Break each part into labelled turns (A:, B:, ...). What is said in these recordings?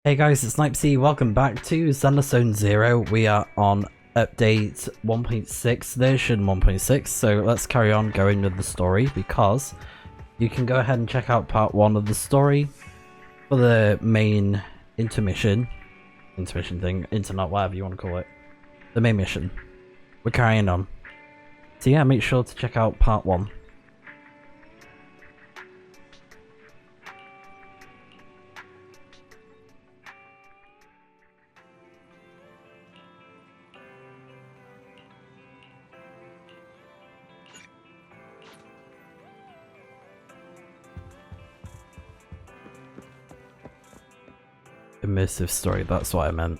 A: Hey guys, it's Snipezy. Welcome back to Zenless Zone 0. We are on update 1.6, version 1.6, so let's carry on going with the story because you can go ahead and check out part 1 of the story for the main intermission thing, internet, whatever you want to call it, the main mission. We're carrying on. So yeah, make sure to check out part 1. Immersive story, that's what I meant.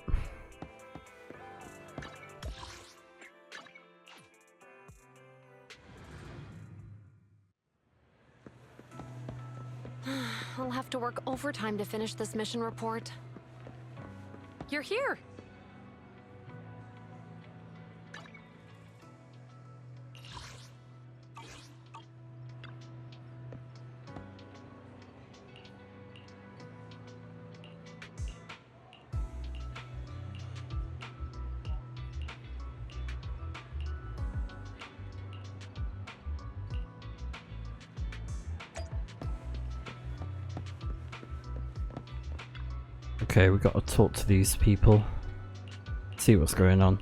B: I'll have to work overtime to finish this mission report. You're here!
A: Okay, we got to talk to these people, see what's going on.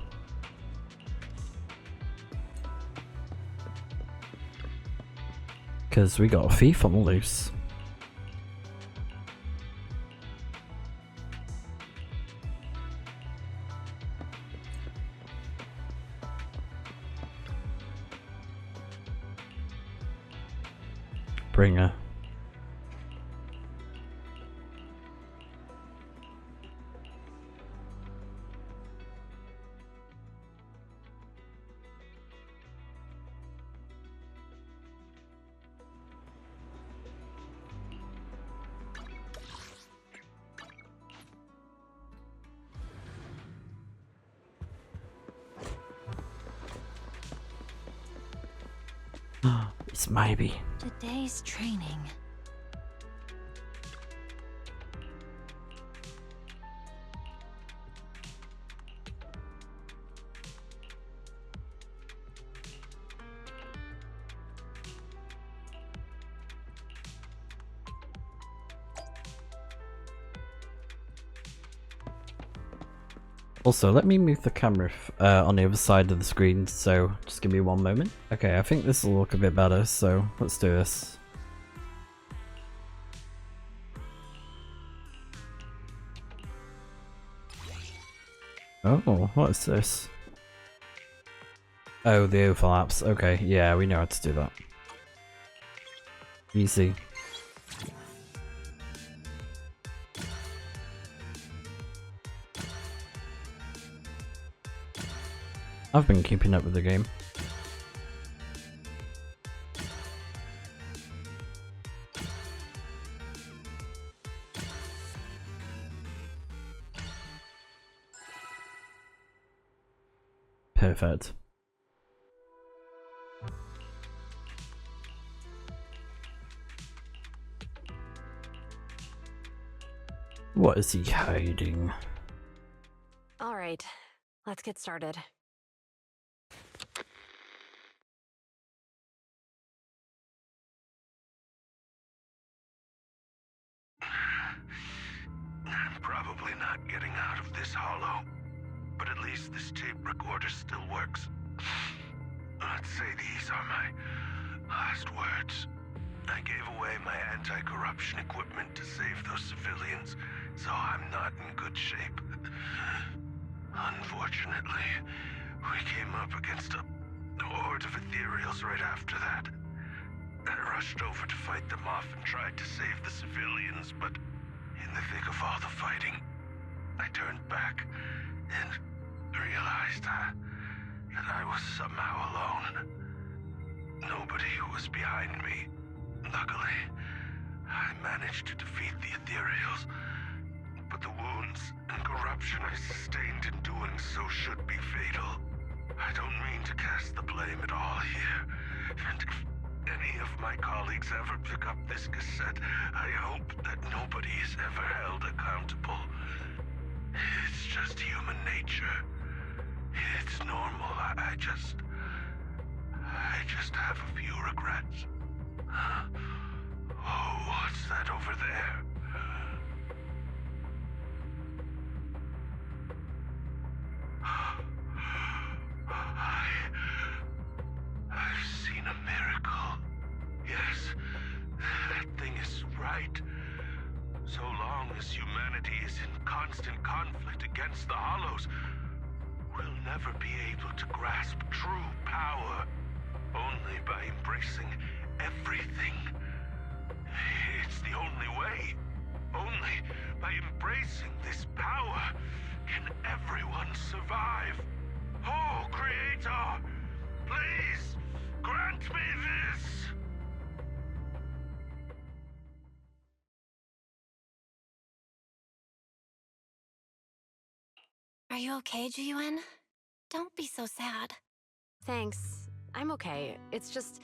A: Because we got a thief on the loose. Bring her. It's maybe.
B: Today's training.
A: Also, let me move the camera on the other side of the screen, so just give me one moment. Okay, I think this will look a bit better, so let's do this. Oh, what is this? Oh, the overlaps. Okay, yeah, we know how to do that. Easy. I've been keeping up with the game. Perfect. What is he hiding?
B: All right, let's get started.
C: I'm probably not getting out of this hollow, but at least this tape recorder still works. Let's say these are my last words. I gave away my anti-corruption equipment to save those civilians, so I'm not in good shape. Unfortunately, we came up against a horde of ethereals right after that. I rushed over to fight them off and tried to save the civilians, but in the thick of all the fighting, I turned back and realized that I was somehow alone. Nobody was behind me. Luckily, I managed to defeat the ethereals, but the wounds and corruption I sustained in doing so should be fatal. I don't mean to cast the blame at all here, and if any of my colleagues ever pick up this cassette, I hope that nobody is ever held accountable. just human nature. It's normal. I just have a few regrets. Oh, what's that over there? I've seen a miracle. Yes, that thing is right. So long as humanity is in constant conflict against the Hollows, we'll never be able to grasp true power. Only by embracing everything. It's the only way. Only by embracing this power can everyone survive. Oh, Creator, please grant me this.
B: Are you okay, Jiyuan? Don't be so sad. Thanks. I'm okay. It's just...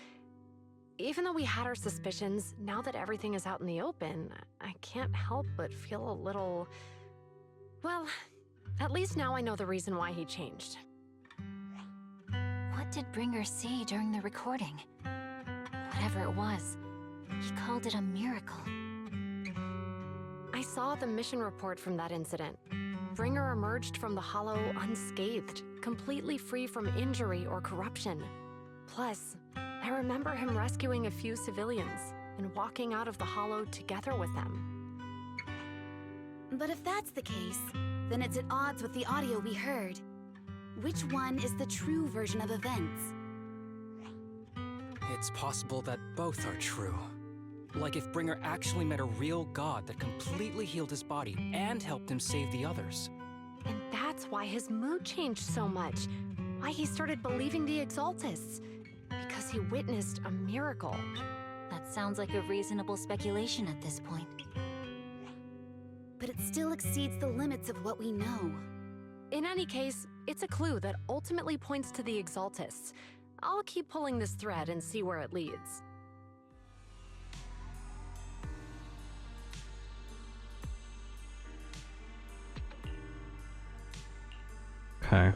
B: Even though we had our suspicions, now that everything is out in the open, I can't help but feel a little... Well, at least now I know the reason why he changed.
D: What did Bringer see during the recording? Whatever it was, he called it a miracle.
B: I saw the mission report from that incident. Bringer emerged from the Hollow unscathed, completely free from injury or corruption. Plus, I remember him rescuing a few civilians and walking out of the Hollow together with them.
E: But if that's the case, then it's at odds with the audio we heard. Which one is the true version of events?
F: It's possible that both are true. Like if Bringer actually met a real god that completely healed his body and helped him save the others.
B: And that's why his mood changed so much. Why he started believing the Exaltists. Because he witnessed a miracle.
D: That sounds like a reasonable speculation at this point.
E: But it still exceeds the limits of what we know.
B: In any case, it's a clue that ultimately points to the Exaltists. I'll keep pulling this thread and see where it leads.
A: Okay.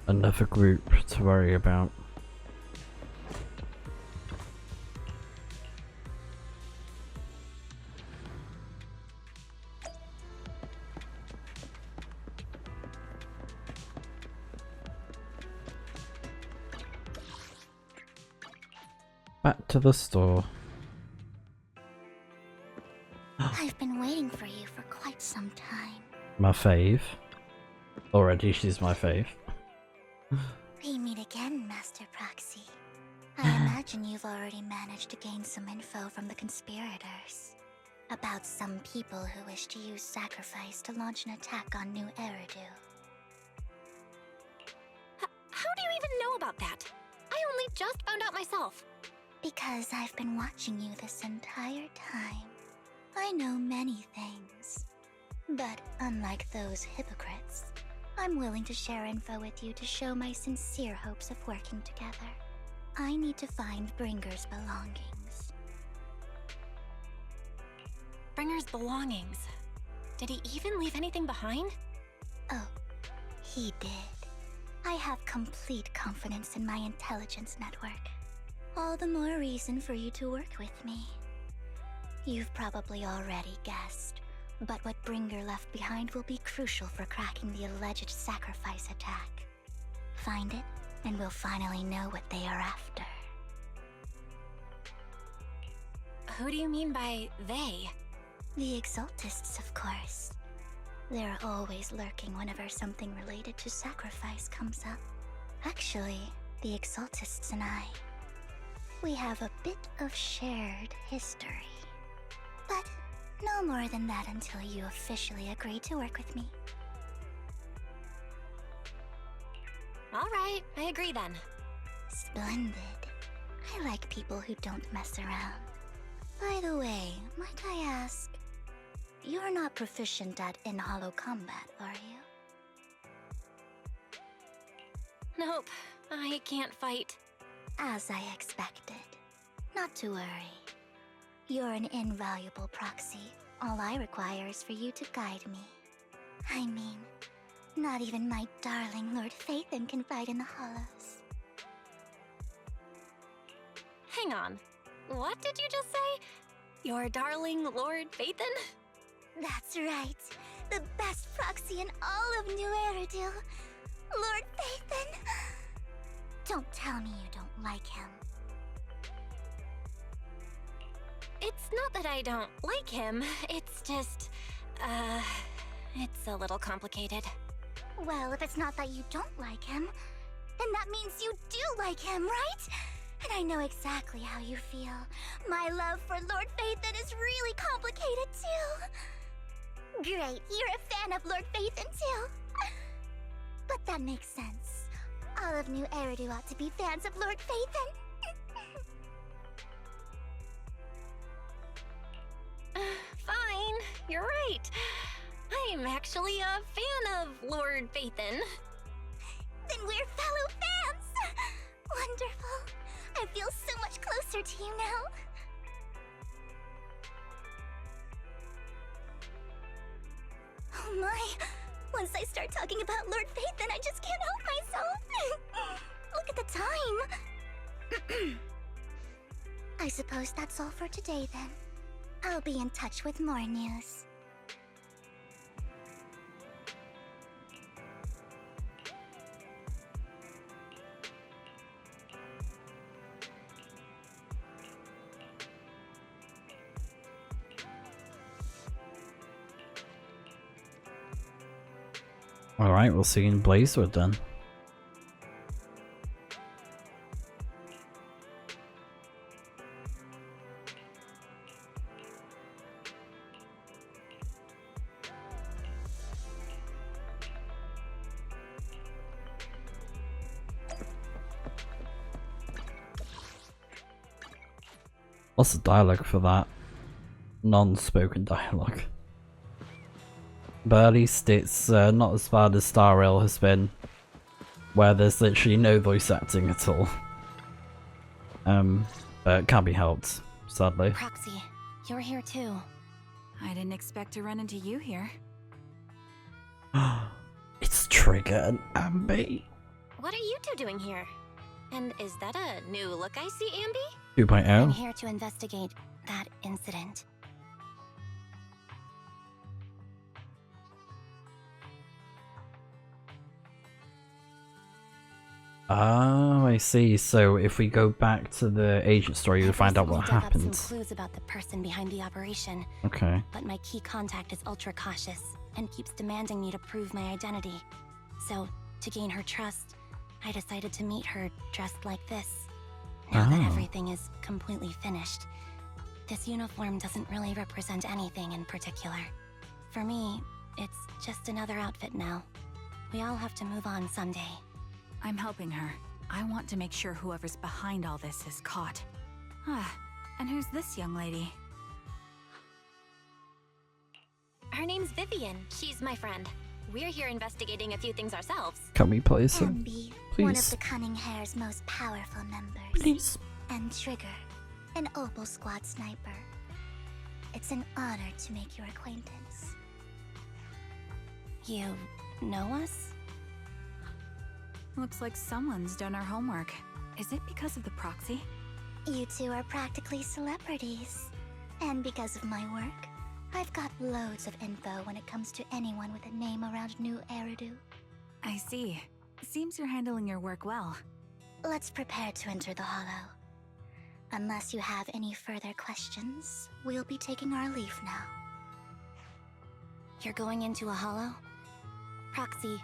A: Another group to worry about. Back to the store.
D: I've been waiting for you for quite some time.
A: My fave. Already she's my fave.
D: We meet again, Master Proxy. I imagine you've already managed to gain some info from the conspirators. About some people who wish to use sacrifice to launch an attack on New Eridu.
B: How do you even know about that? I only just found out myself.
D: Because I've been watching you this entire time. I know many things. But unlike those hypocrites, I'm willing to share info with you to show my sincere hopes of working together. I need to find Bringer's belongings.
B: Bringer's belongings. Did he even leave anything behind?
D: Oh, he did. I have complete confidence in my intelligence network. All the more reason for you to work with me. You've probably already guessed, but what Bringer left behind will be crucial for cracking the alleged sacrifice attack. Find it, and we'll finally know what they are after.
B: Who do you mean by they?
D: The Exaltists, of course. They're always lurking whenever something related to sacrifice comes up. Actually, the Exaltists and I, we have a bit of shared history. But no more than that until you officially agree to work with me.
B: All right, I agree then.
D: Splendid. I like people who don't mess around. By the way, might I ask, you're not proficient at in-hollow combat, are you?
B: Nope, I can't fight.
D: As I expected. Not to worry. You're an invaluable proxy. All I require is for you to guide me. I mean, not even my darling Lord Phaethon can fight in the hollows.
B: Hang on. What did you just say? Your darling Lord Phaethon?
D: That's right. The best proxy in all of New Eridu. Lord Phaethon. Don't tell me you don't like him.
B: It's not that I don't like him. It's just, it's a little complicated.
D: Well, if it's not that you don't like him, then that means you do like him, right? And I know exactly how you feel. My love for Lord Phaethon is really complicated too. Great, you're a fan of Lord Phaethon too. But that makes sense. All of New Eridu ought to be fans of Lord Phaethon.
B: Fine, you're right. I'm actually a fan of Lord Phaethon.
D: Then we're fellow fans! Wonderful. I feel so much closer to you now. Oh my! Once I start talking about Lord Phaethon, I just can't help myself! Look at the time! I suppose that's all for today then. I'll be in touch with more news.
A: Alright, we'll see you in Blazewood then. What's the dialogue for that? Non-spoken dialogue. But at least it's not as bad as Star Rail has been, where there's literally no voice acting at all. But it can't be helped, sadly.
E: Proxy, you're here too. I didn't expect to run into you here.
A: It's Trigger and Ambi.
B: What are you two doing here? And is that a new look I see, Ambi?
A: 2.0.
E: I'm here to investigate that incident.
A: Oh, I see. So if we go back to the agent story, you'll find out what
E: I've recently dug up
A: happened.
E: some clues about the person behind the operation.
A: Okay.
E: But my key contact is ultra cautious and keeps demanding me to prove my identity. So, to gain her trust, I decided to meet her dressed like this. Now that everything is completely finished, this uniform doesn't really represent anything in particular. For me, it's just another outfit now. We all have to move on someday.
G: I'm helping her. I want to make sure whoever's behind all this is caught. And who's this young lady?
B: Her name's Vivian. She's my friend. We're here investigating a few things ourselves.
A: Can we play some?
D: Ambi, one of
A: Please.
D: the Cunning Hair's most powerful members.
A: Please.
D: And Trigger, an Opal Squad sniper. It's an honor to make your acquaintance.
E: You know us?
G: Looks like someone's done our homework. Is it because of the proxy?
D: You two are practically celebrities. And because of my work, I've got loads of info when it comes to anyone with a name around New Eridu.
G: I see. Seems you're handling your work well.
D: Let's prepare to enter the Hollow. Unless you have any further questions, we'll be taking our leave now.
E: You're going into a hollow? Proxy,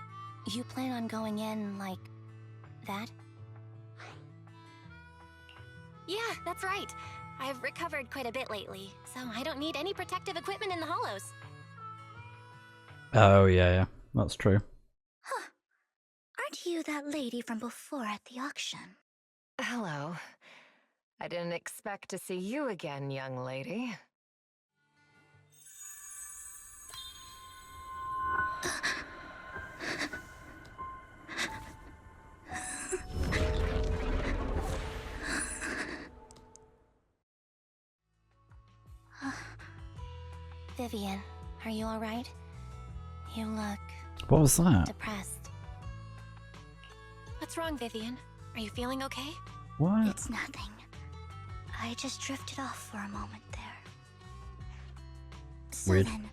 E: you plan on going in like that?
B: Yeah, that's right. I've recovered quite a bit lately, so I don't need any protective equipment in the hollows.
A: Oh, yeah. That's true.
D: Huh. Aren't you that lady from before at the auction?
H: Hello. I didn't expect to see you again, young lady.
E: Vivian, are you alright? You look
A: What was that?
E: depressed.
B: What's wrong, Vivian? Are you feeling okay?
A: What?
D: It's nothing. I just drifted off for a moment there. So
A: Weird.
D: then,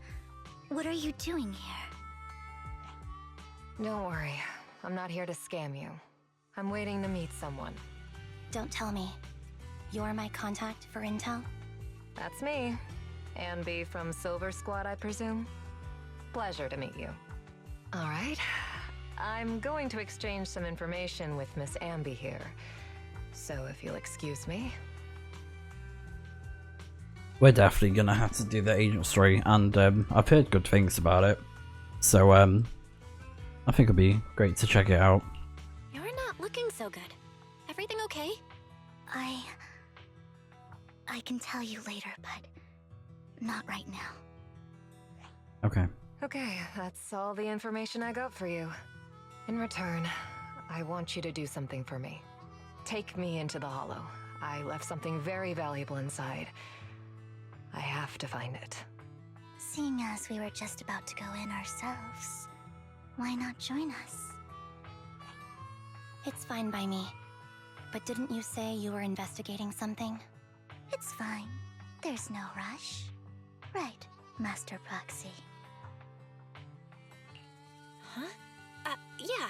D: what are you doing here?
H: Don't worry. I'm not here to scam you. I'm waiting to meet someone.
E: Don't tell me. You're my contact for intel?
H: That's me. Ambi from Silver Squad, I presume? Pleasure to meet you. All right. I'm going to exchange some information with Miss Ambi here. So if you'll excuse me.
A: We're definitely gonna have to do the agent story, and I've heard good things about it. So I think it'd be great to check it out.
B: You're not looking so good. Everything okay?
D: I can tell you later, but not right now.
A: Okay.
H: Okay, that's all the information I got for you. In return, I want you to do something for me. Take me into the Hollow. I left something very valuable inside. I have to find it.
D: Seeing as we were just about to go in ourselves, why not join us?
E: It's fine by me. But didn't you say you were investigating something?
D: It's fine. There's no rush. Right, Master Proxy.
B: Huh? Yeah.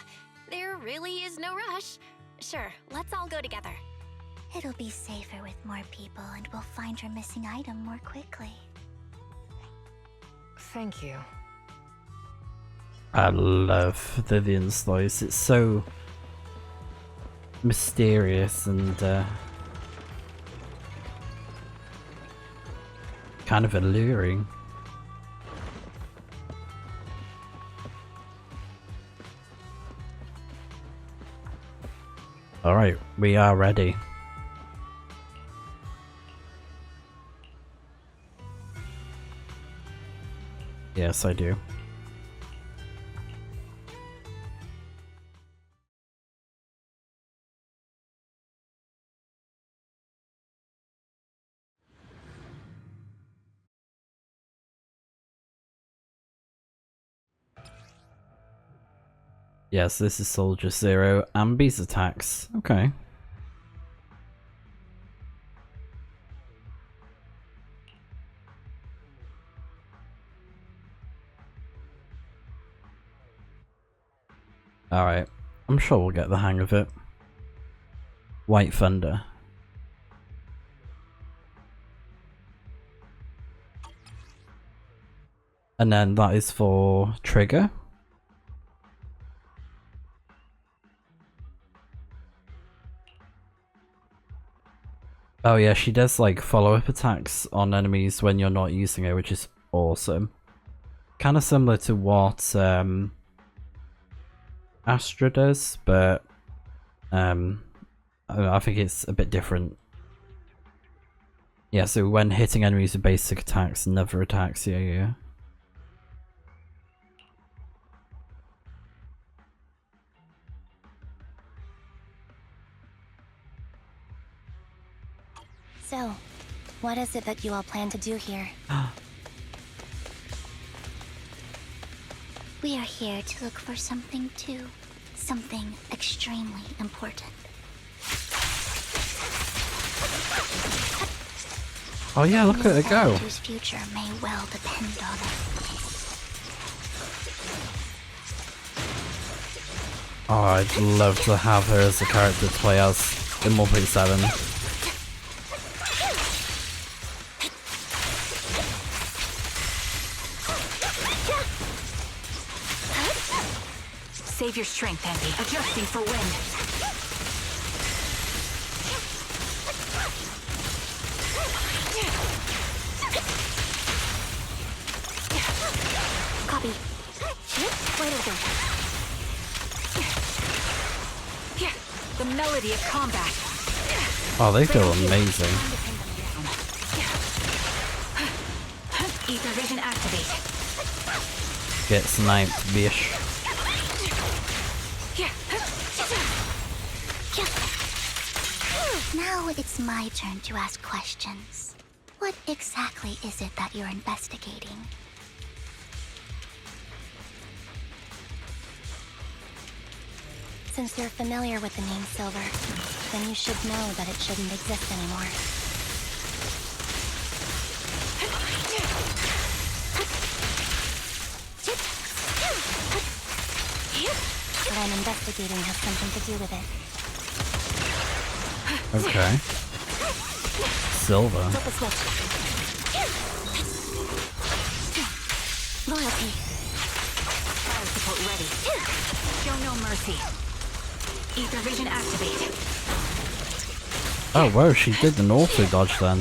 B: There really is no rush. Sure, let's all go together.
D: It'll be safer with more people, and we'll find your missing item more quickly.
H: Thank you.
A: I love Vivian's voice. It's so mysterious and kind of alluring. Alright, we are ready. Yes, I do. Yes, this is Soldier Zero. Ambi's attacks. Okay. Alright. I'm sure we'll get the hang of it. White Thunder. And then that is for Trigger. Oh yeah, she does like follow-up attacks on enemies when you're not using it, which is awesome. Kind of similar to what Astra does, but I think it's a bit different. Yeah, so when hitting enemies with basic attacks, never attacks, yeah.
E: So, what is it that you all plan to do here?
D: We are here to look for something too. Something extremely important.
A: Oh yeah, look at her go.
D: Whose future may well depend on it.
A: Oh, I'd love to have her as a character to play as in 1.7.
G: Save your strength, Ambi. Adjusting for wind.
D: Copy. Right over.
G: The melody of combat.
A: Oh, they feel amazing.
G: Ether vision activate.
A: Get sniped, bish.
D: Now it's my turn to ask questions. What exactly is it that you're investigating?
E: Since you're familiar with the name Silver, then you should know that it shouldn't exist anymore. What I'm investigating has something to do with it.
A: Okay. Silver.
E: Flip a switch. Loyalty.
G: Fire support ready. Show no mercy. Ether vision activate.
A: Oh, whoa, she did an auto dodge then.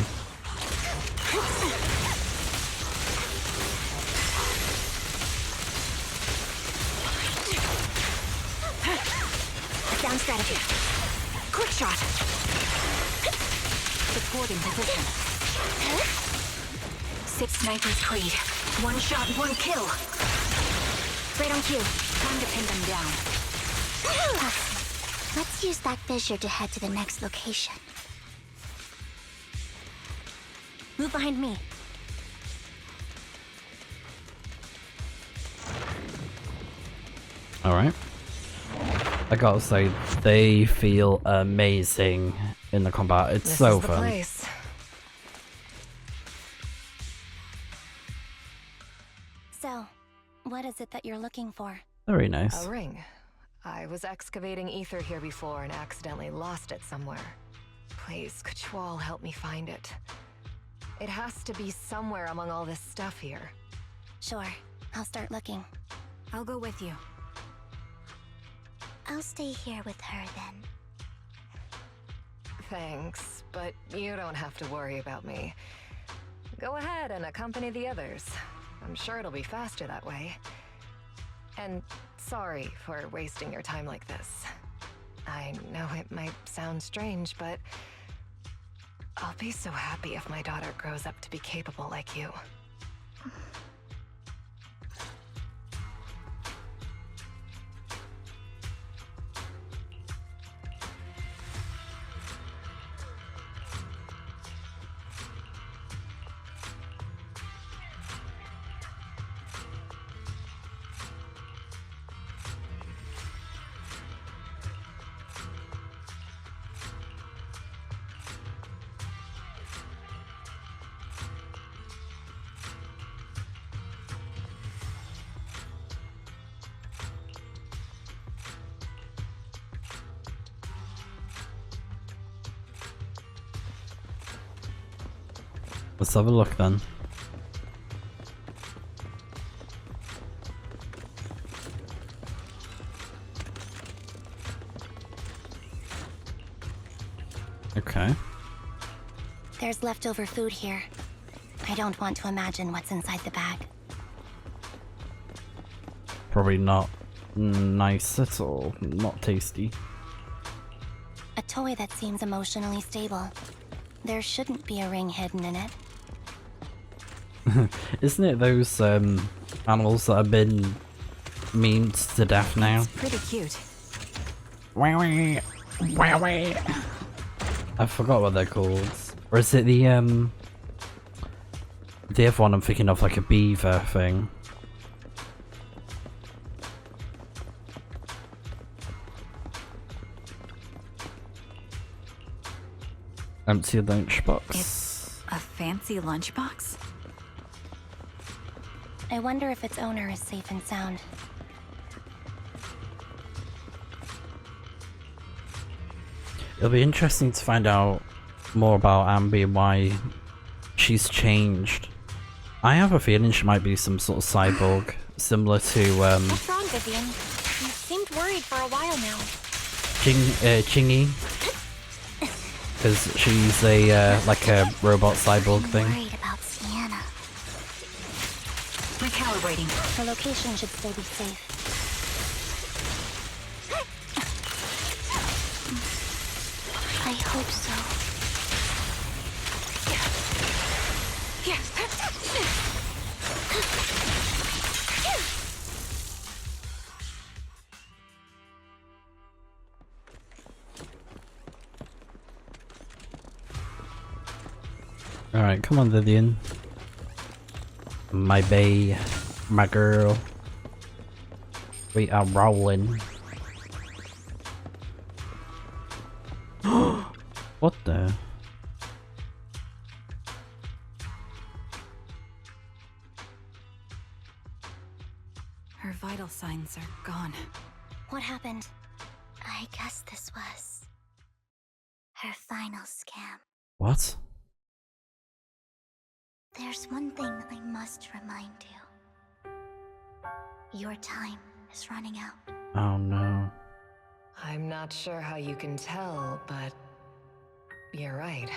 E: Down strategy.
G: Quick shot. Supporting position. Six snipers creed. One shot, one kill.
E: Right on cue.
G: Time to pin them down.
D: Let's use that fissure to head to the next location.
E: Move behind me.
A: Alright. I gotta say, they feel amazing in the combat. It's so
H: This is the
A: fun.
H: place.
E: So, what is it that you're looking for?
A: Very nice.
H: A ring. I was excavating ether here before and accidentally lost it somewhere. Please, could you all help me find it? It has to be somewhere among all this stuff here.
E: Sure, I'll start looking.
G: I'll go with you.
D: I'll stay here with her then.
H: Thanks, but you don't have to worry about me. Go ahead and accompany the others. I'm sure it'll be faster that way. And sorry for wasting your time like this. I know it might sound strange, but I'll be so happy if my daughter grows up to be capable like you.
A: Let's have a look then. Okay.
E: There's leftover food here. I don't want to imagine what's inside the bag.
A: Probably not nice at all. Not tasty.
E: A toy that seems emotionally stable. There shouldn't be a ring hidden in it.
A: Isn't it those animals that have been memed to death now?
G: It's pretty cute.
A: I forgot what they're called. Or is it the other one I'm thinking of, like a beaver thing? Empty lunchbox.
G: It's a fancy lunchbox?
E: I wonder if its owner is safe and sound.
A: It'll be interesting to find out more about Ambi and why she's changed. I have a feeling she might be some sort of cyborg, similar to
E: What's wrong, Vivian? You seemed worried for a while now.
A: Chingy, because she's a like a robot cyborg
D: I'm
A: thing.
D: worried about Sienna.
G: Recalibrating.
E: Her location should still be safe.
D: I hope so.
A: Alright, come on Vivian. My bae, my girl. We are rolling. What the?
G: Her vital signs are gone.
E: What happened?
D: I guess this was her final scam.
A: What?
D: There's one thing I must remind you. Your time is running out.
A: Oh no.
H: I'm not sure how you can tell, but you're right.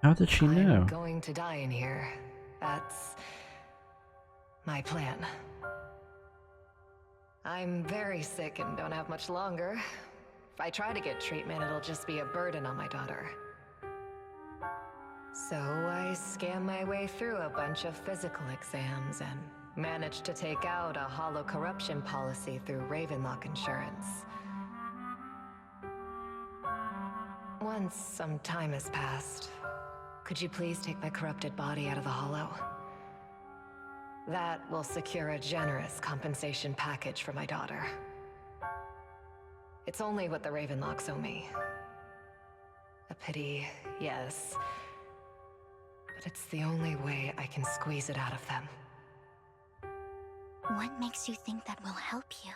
A: How did she know?
H: I'm going to die in here. That's my plan. I'm very sick and don't have much longer. If I try to get treatment, it'll just be a burden on my daughter. So I scam my way through a bunch of physical exams and managed to take out a hollow corruption policy through Ravenlock Insurance. Once some time has passed, could you please take my corrupted body out of the hollow? That will secure a generous compensation package for my daughter. It's only what the Ravenlocks owe me. A pity, yes. But it's the only way I can squeeze it out of them.
D: What makes you think that will help you?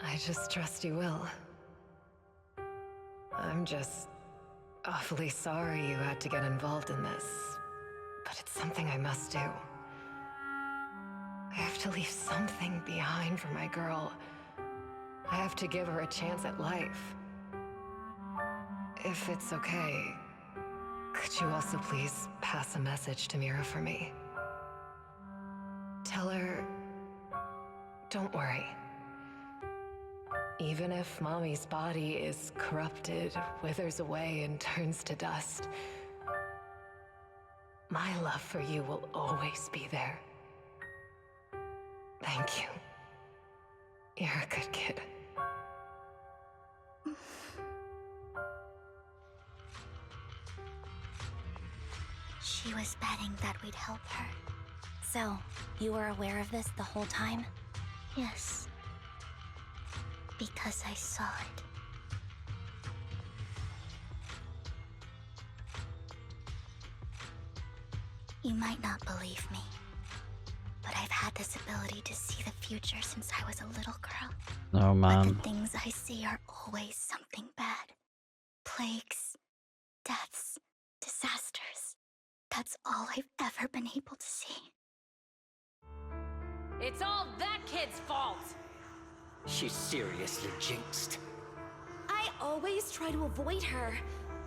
H: I just trust you will. I'm just awfully sorry you had to get involved in this, but it's something I must do. I have to leave something behind for my girl. I have to give her a chance at life. If it's okay, could you also please pass a message to Mira for me? Tell her, don't worry. Even if Mommy's body is corrupted, withers away, and turns to dust, my love for you will always be there. Thank you. You're a good kid.
D: She was betting that we'd help her.
E: So, you were aware of this the whole time?
D: Yes. Because I saw it. You might not believe me, but I've had this ability to see the future since I was a little girl.
A: Oh
D: But
A: man.
D: the things I see are always something bad. Plagues, deaths, disasters. That's all I've ever been able to see.
I: It's all that kid's fault!
J: She's seriously jinxed.
K: I always try to avoid her.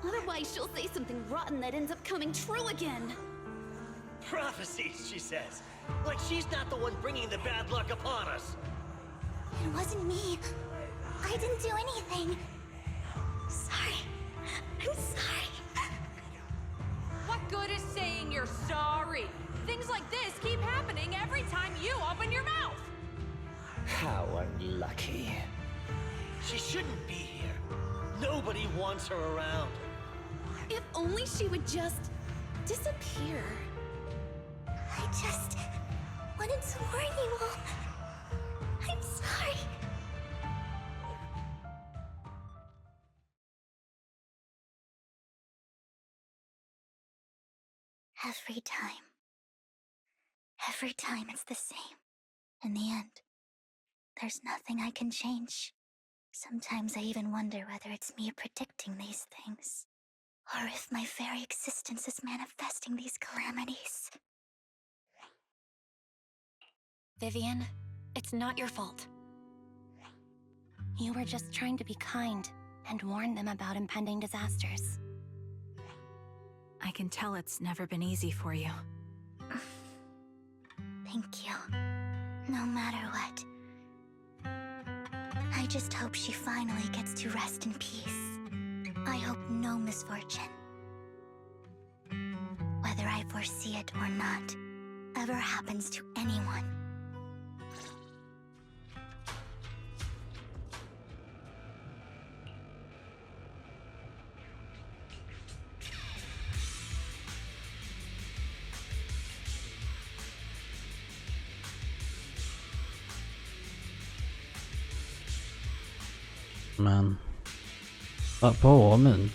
K: Otherwise, she'll say something rotten that ends up coming true again.
J: Prophecies, she says. Like she's not the one bringing the bad luck upon us.
D: It wasn't me. I didn't do anything. Sorry. I'm sorry.
I: What good is saying you're sorry? Things like this keep happening every time you open your mouth!
J: How unlucky. She shouldn't be here. Nobody wants her around.
K: If only she would just disappear.
D: I just wanted to warn you all. I'm sorry. Every time it's the same. In the end, there's nothing I can change. Sometimes I even wonder whether it's me predicting these things, or if my very existence is manifesting these calamities.
E: Vivian, it's not your fault. You were just trying to be kind and warn them about impending disasters.
G: I can tell it's never been easy for you.
D: Thank you. No matter what. I just hope she finally gets to rest in peace. I hope no misfortune, whether I foresee it or not, ever happens to anyone.
A: Man. That poor woman.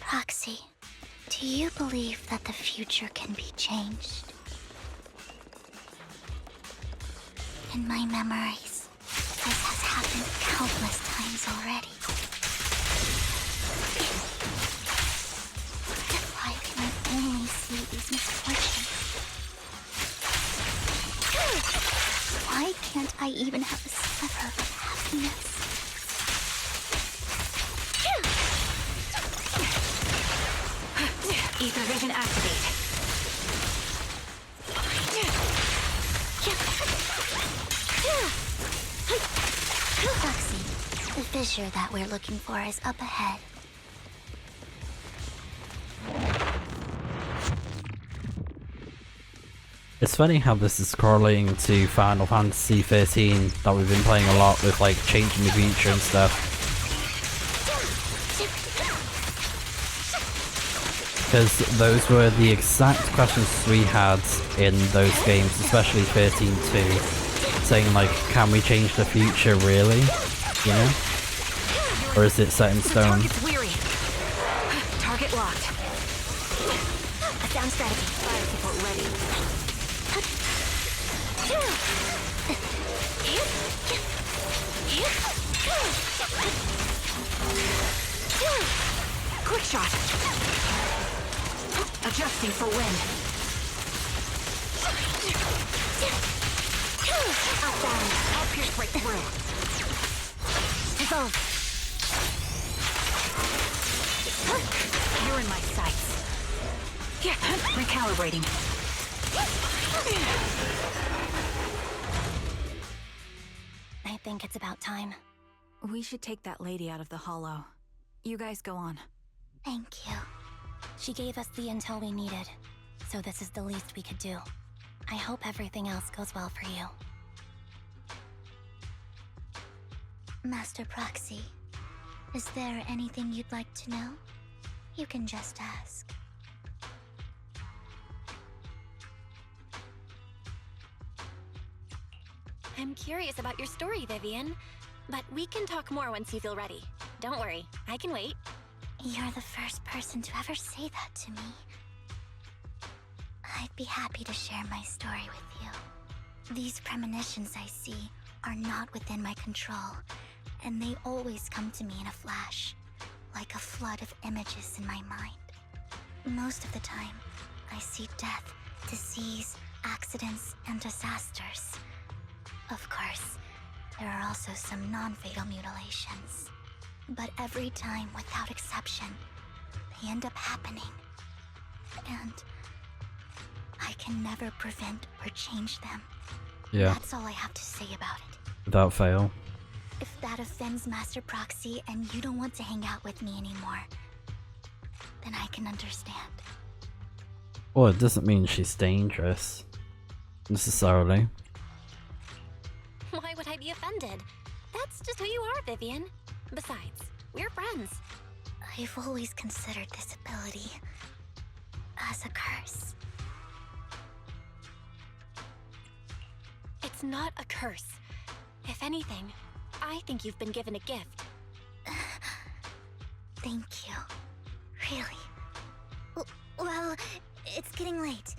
D: Proxy, do you believe that the future can be changed? In my memories, this has happened countless times already. Why can I only see these misfortunes? Why can't I even have a sliver of happiness?
G: Ether vision activate.
D: Proxy, the fissure that we're looking for is up ahead.
A: It's funny how this is correlating to Final Fantasy 13 that we've been playing a lot with, like, changing the future and stuff. Because those were the exact questions we had in those games, especially 13-2, saying like, can we change the future really? You know? Or is it set in stone?
G: Target's weary. Target locked. A sound strategy. Fire support ready. Quick shot. Adjusting for wind. Outbound. I'll pierce right through. Evolve. You're in my sights. Yeah, recalibrating.
E: I think it's about time.
G: We should take that lady out of the hollow. You guys go on.
D: Thank you.
E: She gave us the intel we needed, so this is the least we could do. I hope everything else goes well for you.
D: Master Proxy, is there anything you'd like to know? You can just ask.
E: I'm curious about your story, Vivian. But we can talk more once you feel ready. Don't worry, I can wait.
D: You're the first person to ever say that to me. I'd be happy to share my story with you. These premonitions I see are not within my control, and they always come to me in a flash, like a flood of images in my mind. Most of the time, I see death, disease, accidents, and disasters. Of course, there are also some non-fatal mutilations. But every time, without exception, they end up happening. And I can never prevent or change them.
A: Yeah.
D: That's all I have to say about it.
A: Without fail.
D: If that offends Master Proxy and you don't want to hang out with me anymore, then I can understand.
A: Well, it doesn't mean she's dangerous. Necessarily.
E: Why would I be offended? That's just who you are, Vivian. Besides, we're friends.
D: I've always considered this ability as a curse.
E: It's not a curse. If anything, I think you've been given a gift.
D: Thank you. Really? Well, it's getting late.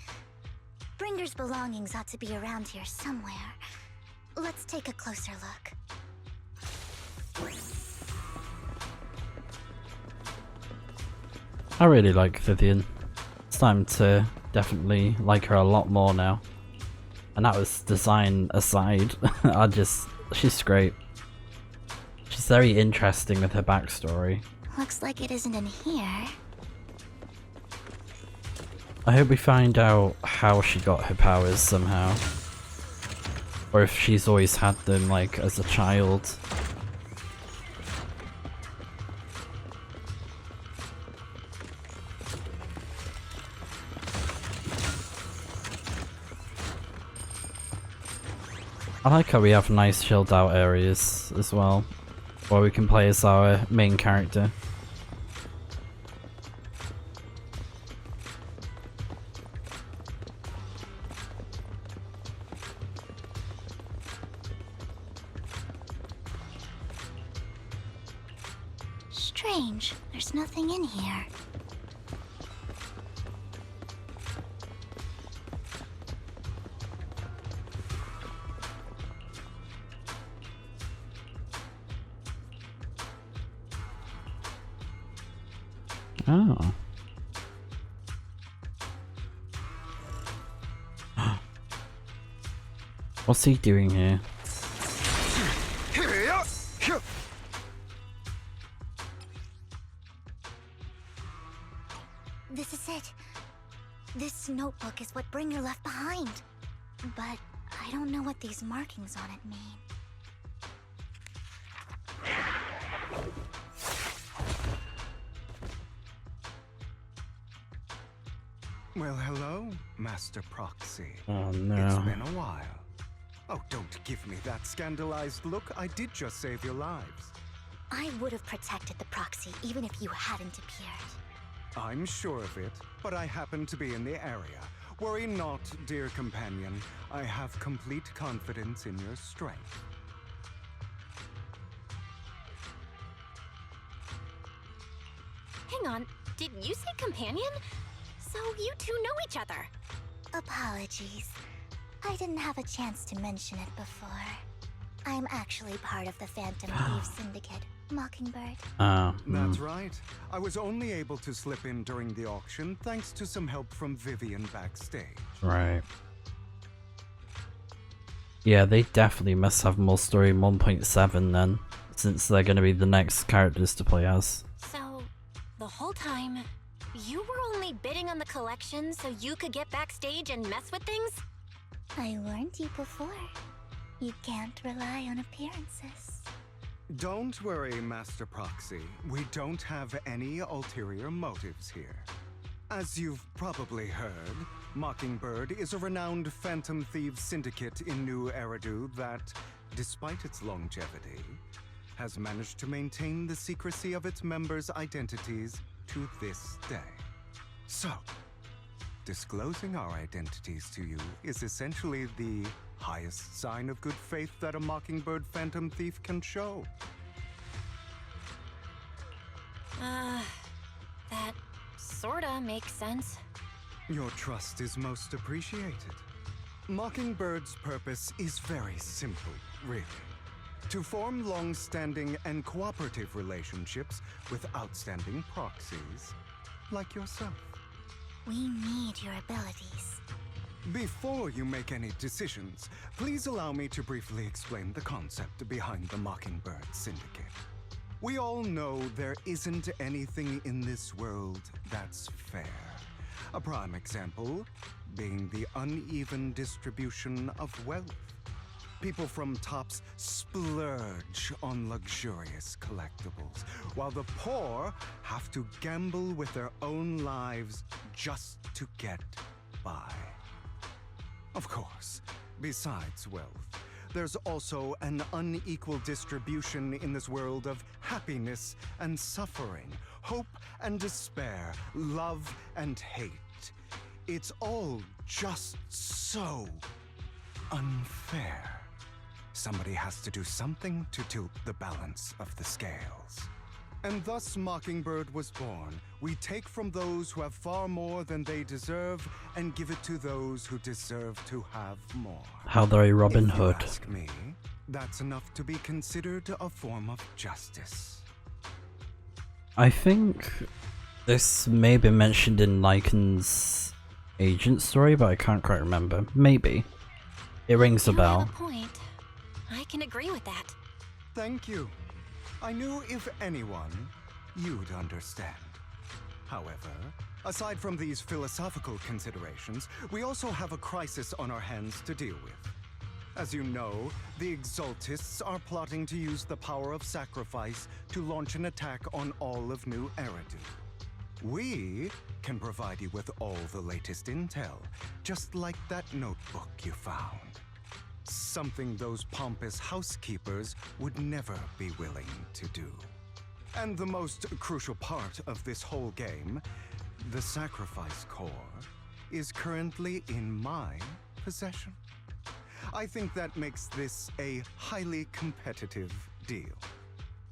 D: Bringer's belongings ought to be around here somewhere. Let's take a closer look.
A: I really like Vivian. It's time to definitely like her a lot more now. And that was design aside. She's great. She's very interesting with her backstory.
D: Looks like it isn't in here.
A: I hope we find out how she got her powers somehow. Or if she's always had them, like, as a child. I like how we have nice chilled out areas as well, where we can play as our main character.
D: Strange, there's nothing in here.
A: Oh. What's he doing here?
D: This is it. This notebook is what Bringer left behind. But I don't know what these markings on it mean.
L: Well, hello, Master Proxy.
A: Oh no.
L: It's been a while. Oh, don't give me that scandalized look. I did just save your lives.
D: I would have protected the proxy even if you hadn't appeared.
L: I'm sure of it, but I happen to be in the area. Worry not, dear companion. I have complete confidence in your strength.
E: Hang on, did you say companion? So you two know each other?
D: Apologies. I didn't have a chance to mention it before. I'm actually part of the Phantom Thieves Syndicate, Mockingbird.
L: That's right. I was only able to slip in during the auction thanks to some help from Vivian backstage.
A: Right. Yeah, they definitely must have more story in 1.7 then, since they're going to be the next characters to play as.
E: So, the whole time, you were only bidding on the collection so you could get backstage and mess with things?
D: I warned you before. You can't rely on appearances.
L: Don't worry, Master Proxy. We don't have any ulterior motives here. As you've probably heard, Mockingbird is a renowned Phantom Thieves syndicate in New Eridu that, despite its longevity, has managed to maintain the secrecy of its members' identities to this day. So, disclosing our identities to you is essentially the highest sign of good faith that a Mockingbird Phantom Thief can show.
E: That sorta makes sense.
L: Your trust is most appreciated. Mockingbird's purpose is very simple, really. To form long-standing and cooperative relationships with outstanding proxies, like yourself.
D: We need your abilities.
L: Before you make any decisions, please allow me to briefly explain the concept behind the Mockingbird Syndicate. We all know there isn't anything in this world that's fair. A prime example being the uneven distribution of wealth. People from tops splurge on luxurious collectibles, while the poor have to gamble with their own lives just to get by. Of course, besides wealth, there's also an unequal distribution in this world of happiness and suffering, hope and despair, love and hate. It's all just so unfair. Somebody has to do something to tilt the balance of the scales. And thus Mockingbird was born. We take from those who have far more than they deserve and give it to those who deserve to have more.
A: How very Robin
L: If you
A: Hood.
L: ask me, that's enough to be considered a form of justice.
A: I think this may be mentioned in Lycan's agent story, but I can't quite remember. Maybe. It rings a
E: You have
A: bell.
E: a point. I can agree with that.
L: Thank you. I knew if anyone, you'd understand. However, aside from these philosophical considerations, we also have a crisis on our hands to deal with. As you know, the Exaltists are plotting to use the power of sacrifice to launch an attack on all of New Eridu. We can provide you with all the latest intel, just like that notebook you found. Something those pompous housekeepers would never be willing to do. And the most crucial part of this whole game, the sacrifice core, is currently in my possession. I think that makes this a highly competitive deal.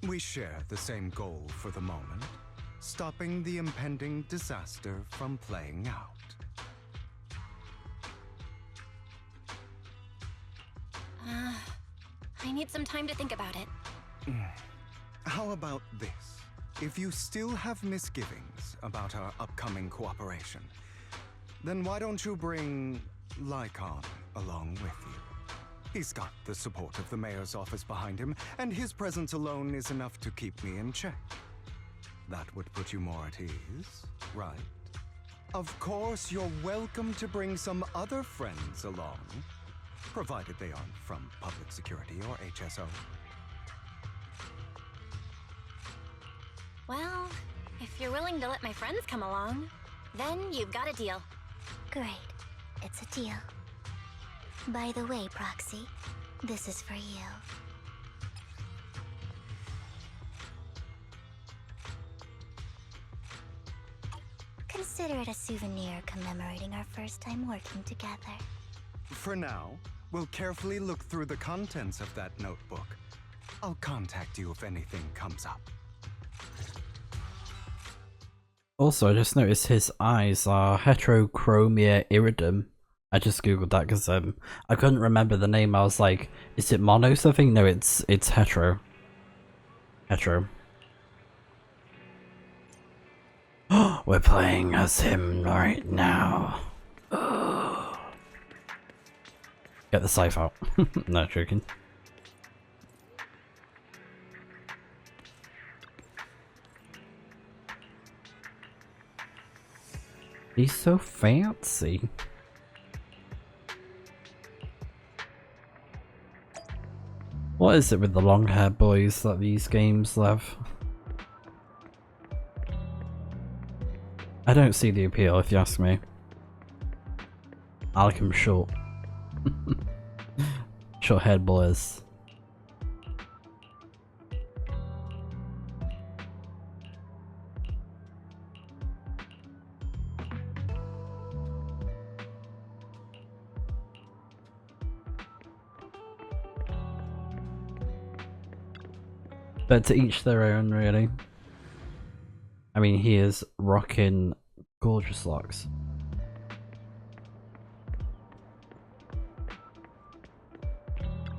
L: We share the same goal for the moment, stopping the impending disaster from playing out.
E: I need some time to think about it.
L: How about this? If you still have misgivings about our upcoming cooperation, then why don't you bring Lycon along with you? He's got the support of the mayor's office behind him, and his presence alone is enough to keep me in check. That would put you more at ease, right? Of course, you're welcome to bring some other friends along, provided they aren't from public security or HSO.
E: Well, if you're willing to let my friends come along, then you've got a deal.
D: Great. It's a deal. By the way, Proxy, this is for you. Consider it a souvenir commemorating our first time working together.
L: For now, we'll carefully look through the contents of that notebook. I'll contact you if anything comes up.
A: Also, I just noticed his eyes are heterochromia iridum. I just googled that because I couldn't remember the name. I was like, is it mono something? No, it's hetero. Hetero. We're playing as him right now. Get the scythe out. No, joking. He's so fancy. What is it with the long hair boys that these games love? I don't see the appeal if you ask me. I like him short. Short haired boys. But to each their own, really. I mean, he is rocking gorgeous locks.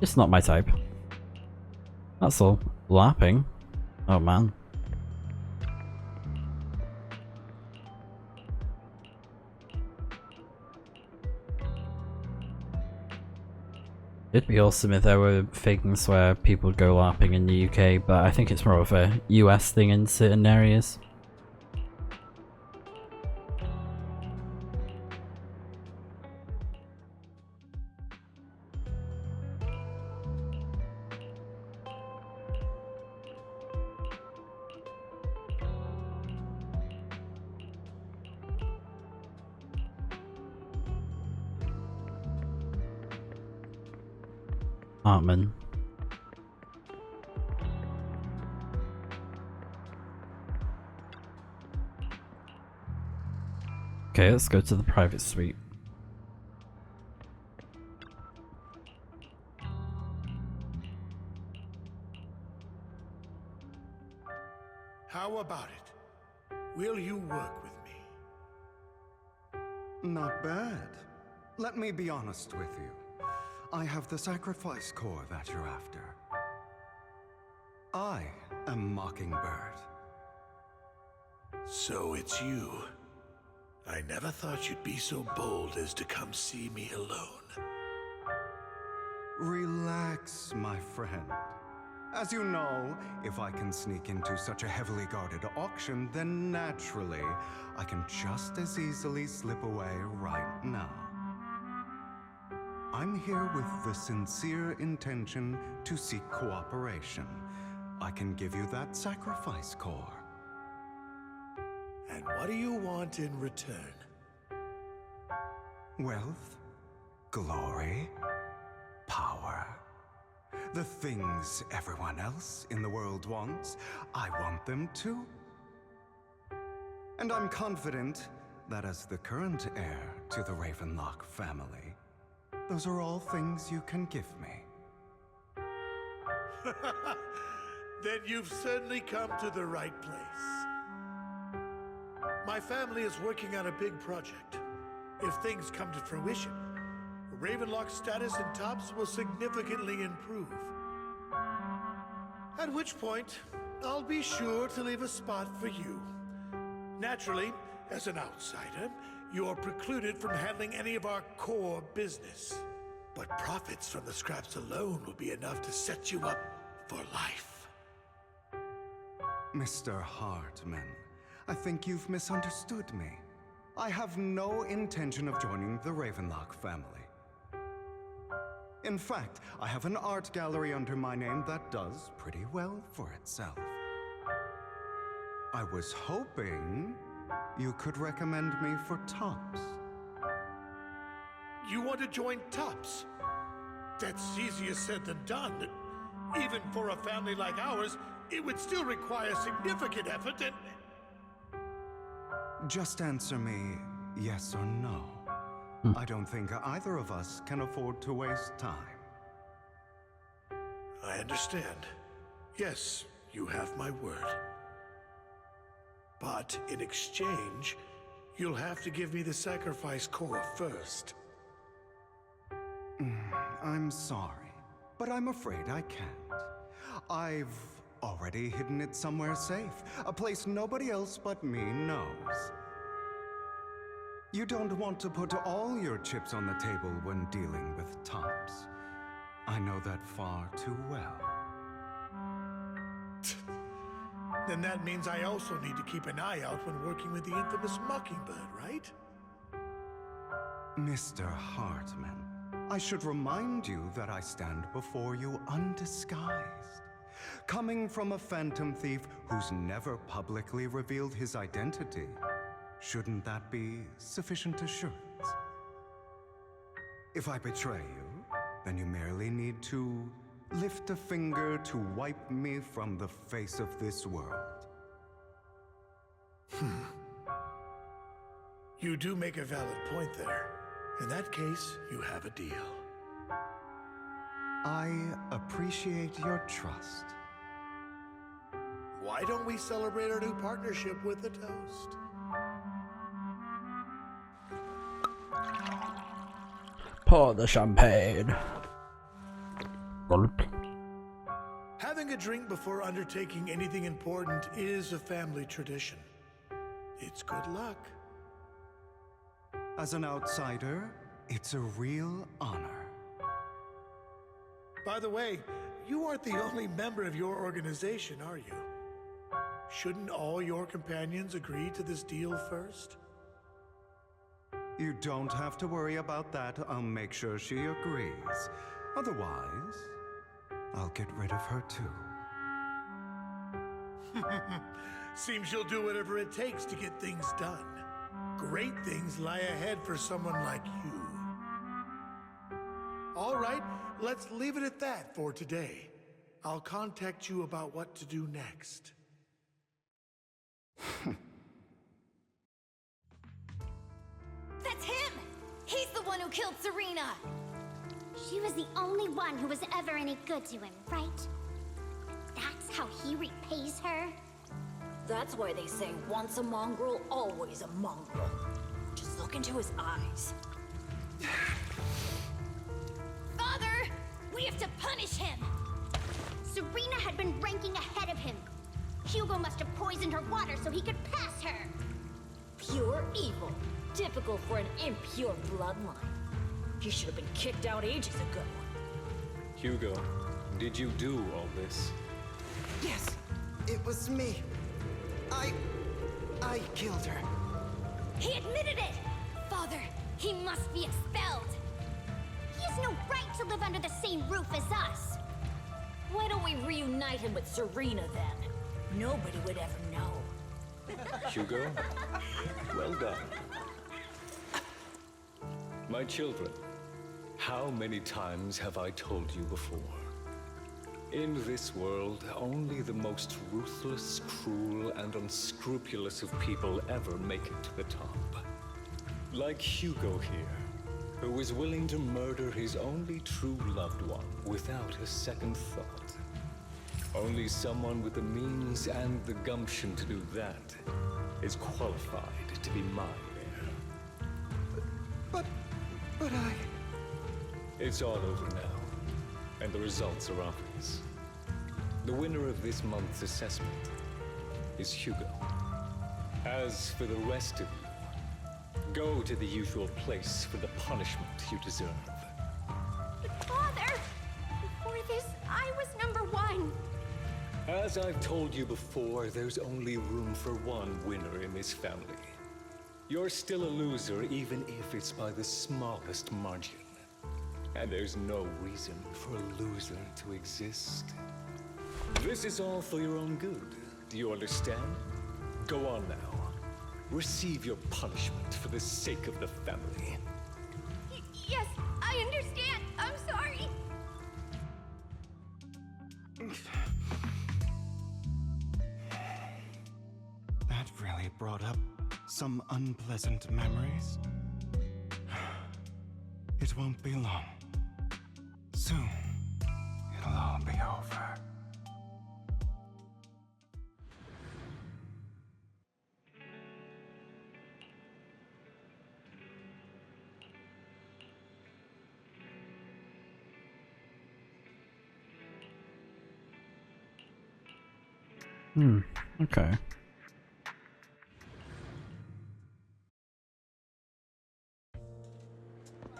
A: It's not my type. That's all. Lapping? Oh man. It'd be awesome if there were things where people would go LARPing in the UK, but I think it's more of a US thing in certain areas. Hartman. Okay, let's go to the private suite.
C: How about it? Will you work with me?
L: Not bad. Let me be honest with you. I have the sacrifice core that you're after. I am Mockingbird.
C: So it's you. I never thought you'd be so bold as to come see me alone.
L: Relax, my friend. As you know, if I can sneak into such a heavily guarded auction, then naturally, I can just as easily slip away right now. I'm here with the sincere intention to seek cooperation. I can give you that sacrifice core.
C: And what do you want in return?
L: Wealth, glory, power. The things everyone else in the world wants, I want them too. And I'm confident that as the current heir to the Ravenlock family, those are all things you can give me.
M: Then you've certainly come to the right place. My family is working on a big project. If things come to fruition, Ravenlock's status in Tops will significantly improve. At which point, I'll be sure to leave a spot for you. Naturally, as an outsider, you're precluded from handling any of our core business. But profits from the scraps alone will be enough to set you up for life.
L: Mr. Hartman, I think you've misunderstood me. I have no intention of joining the Ravenlock family. In fact, I have an art gallery under my name that does pretty well for itself. I was hoping you could recommend me for Tops.
M: You want to join Tops? That's easier said than done. Even for a family like ours, it would still require significant effort and...
L: Just answer me yes or no. I don't think either of us can afford to waste time.
M: I understand. Yes, you have my word. But in exchange, you'll have to give me the sacrifice core first.
L: I'm sorry, but I'm afraid I can't. I've already hidden it somewhere safe, a place nobody else but me knows. You don't want to put all your chips on the table when dealing with Tops. I know that far too well.
M: Then that means I also need to keep an eye out when working with the infamous Mockingbird, right?
L: Mr. Hartman, I should remind you that I stand before you undisguised. Coming from a phantom thief who's never publicly revealed his identity, shouldn't that be sufficient assurance? If I betray you, then you merely need to lift a finger to wipe me from the face of this world.
M: You do make a valid point there. In that case, you have a deal.
L: I appreciate your trust.
M: Why don't we celebrate our new partnership with a toast?
A: Pour the champagne. Gulp.
M: Having a drink before undertaking anything important is a family tradition. It's good luck.
L: As an outsider, it's a real honor.
M: By the way, you aren't the only member of your organization, are you? Shouldn't all your companions agree to this deal first?
L: You don't have to worry about that. I'll make sure she agrees. Otherwise, I'll get rid of her too.
M: Seems you'll do whatever it takes to get things done. Great things lie ahead for someone like you. All right, let's leave it at that for today. I'll contact you about what to do next.
K: That's him! He's the one who killed Serena!
D: She was the only one who was ever any good to him, right? That's how he repays her?
N: That's why they say once a mongrel, always a mongrel. Just look into his eyes.
K: Father! We have to punish him!
D: Serena had been ranking ahead of him. Hugo must have poisoned her water so he could pass her.
N: Pure evil. Typical for an impure bloodline. He should have been kicked out ages ago.
O: Hugo, did you do all this?
P: Yes, it was me. I killed her.
K: He admitted it! Father, he must be expelled!
D: He has no right to live under the same roof as us.
N: Why don't we reunite him with Serena then? Nobody would ever know.
O: Hugo, well done. My children, how many times have I told you before? In this world, only the most ruthless, cruel, and unscrupulous of people ever make it to the top. Like Hugo here, who was willing to murder his only true loved one without a second thought. Only someone with the means and the gumption to do that is qualified to be my heir.
L: But I...
O: It's all over now, and the results are obvious. The winner of this month's assessment is Hugo. As for the rest of you, go to the usual place for the punishment you deserve.
K: But Father! Before this, I was #1.
O: As I've told you before, there's only room for one winner in this family. You're still a loser, even if it's by the smallest margin. And there's no reason for a loser to exist. This is all for your own good. Do you understand? Go on now. Receive your punishment for the sake of the family.
K: Yes, I understand. I'm sorry.
L: That really brought up some unpleasant memories. It won't be long. Soon, it'll all be over.
A: Okay.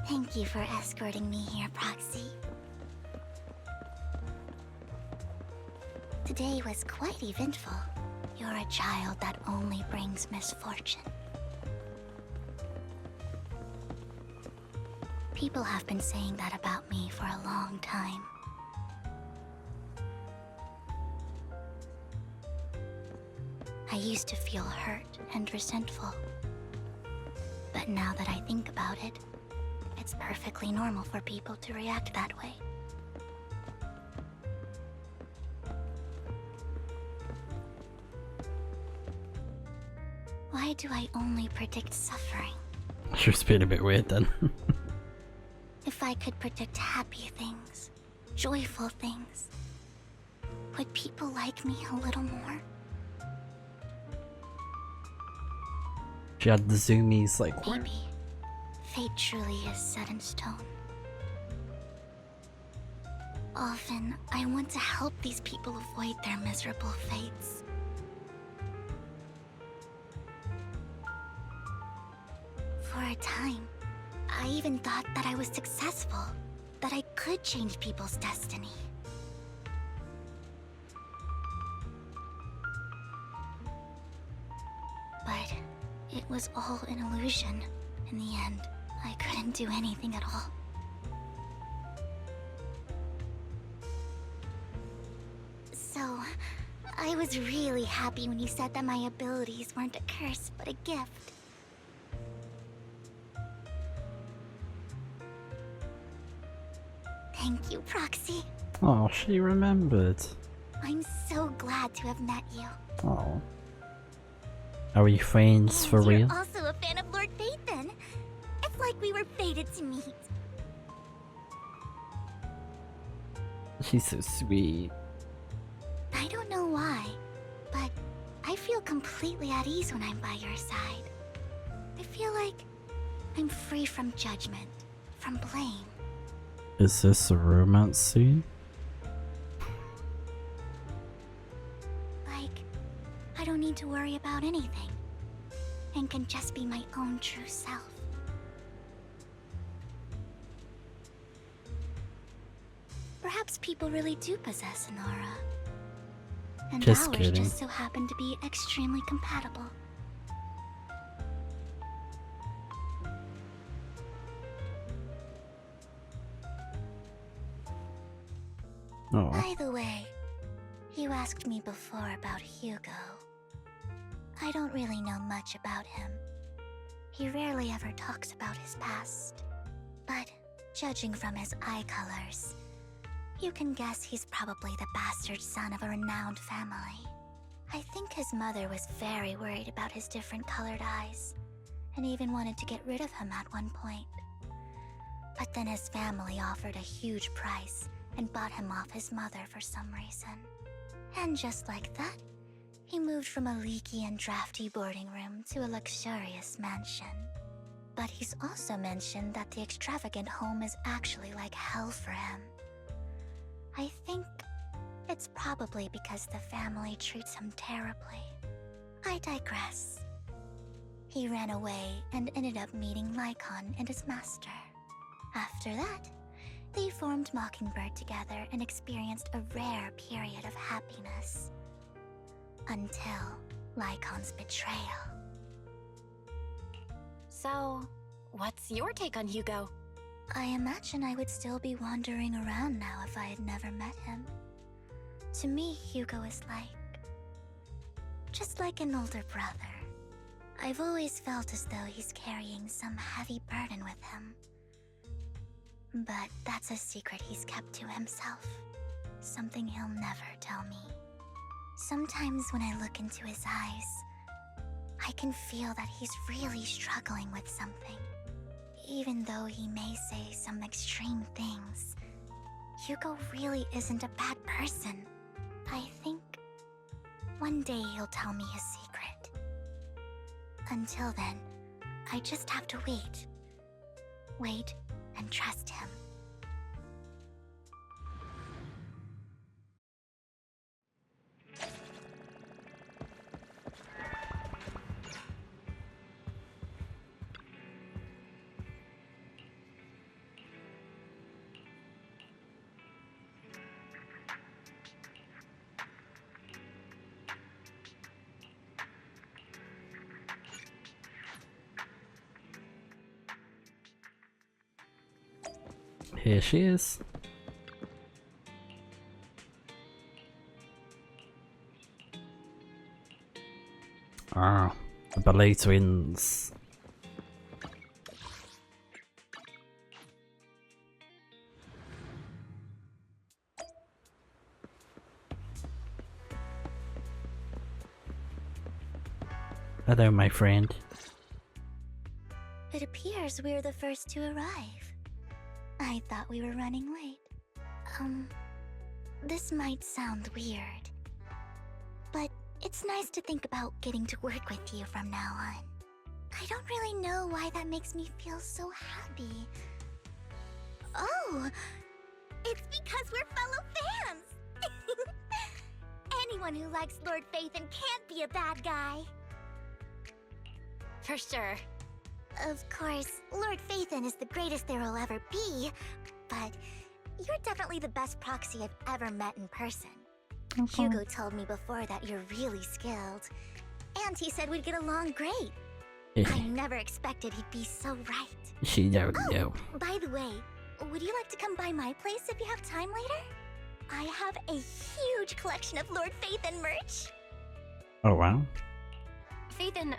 D: Thank you for escorting me here, Proxy. Today was quite eventful. You're a child that only brings misfortune. People have been saying that about me for a long time. I used to feel hurt and resentful. But now that I think about it, it's perfectly normal for people to react that way. Why do I only predict suffering?
A: She was being a bit weird then.
D: If I could predict happy things, joyful things, would people like me a little more?
A: She had the zoomies like...
D: Maybe fate truly is set in stone. Often, I want to help these people avoid their miserable fates. For a time, I even thought that I was successful, that I could change people's destiny. But it was all an illusion. In the end, I couldn't do anything at all. So, I was really happy when you said that my abilities weren't a curse, but a gift. Thank you, Proxy.
A: Oh, she remembered.
D: I'm so glad to have met you.
A: Oh. Are we friends for real?
D: You're also a fan of Lord Phaethon. It's like we were fated to meet.
A: She's so sweet.
D: I don't know why, but I feel completely at ease when I'm by your side. I feel like I'm free from judgment, from blame.
A: Is this a romance scene?
D: Like, I don't need to worry about anything, and can just be my own true self. Perhaps people really do possess an aura. And
A: Just
D: ours
A: kidding.
D: just so happen to be extremely compatible.
A: Oh.
D: By the way, you asked me before about Hugo. I don't really know much about him. He rarely ever talks about his past. But judging from his eye colors, you can guess he's probably the bastard son of a renowned family. I think his mother was very worried about his different colored eyes, and even wanted to get rid of him at one point. But then his family offered a huge price and bought him off his mother for some reason. And just like that, he moved from a leaky and drafty boarding room to a luxurious mansion. But he's also mentioned that the extravagant home is actually like hell for him. I think it's probably because the family treats him terribly. I digress. He ran away and ended up meeting Lycon and his master. After that, they formed Mockingbird together and experienced a rare period of happiness. Until Lycon's betrayal.
E: So, what's your take on Hugo?
D: I imagine I would still be wandering around now if I had never met him. To me, Hugo is just like an older brother. I've always felt as though he's carrying some heavy burden with him. But that's a secret he's kept to himself. Something he'll never tell me. Sometimes when I look into his eyes, I can feel that he's really struggling with something. Even though he may say some extreme things, Hugo really isn't a bad person. I think one day he'll tell me his secret. Until then, I just have to wait. Wait and trust him.
A: Here she is. Ah, the ballet twins. Hello, my friend.
D: It appears we're the first to arrive. I thought we were running late. This might sound weird, but it's nice to think about getting to work with you from now on. I don't really know why that makes me feel so happy. Oh, it's because we're fellow fans! Anyone who likes Lord Phaethon can't be a bad guy.
E: For sure.
D: Of course, Lord Phaethon is the greatest there will ever be, but you're definitely the best proxy I've ever met in person. Hugo told me before that you're really skilled, and he said we'd get along great. I never expected he'd be so right.
A: She don't know.
D: By the way, would you like to come by my place if you have time later? I have a huge collection of Lord Phaethon merch.
A: Oh wow.
E: Phaethon,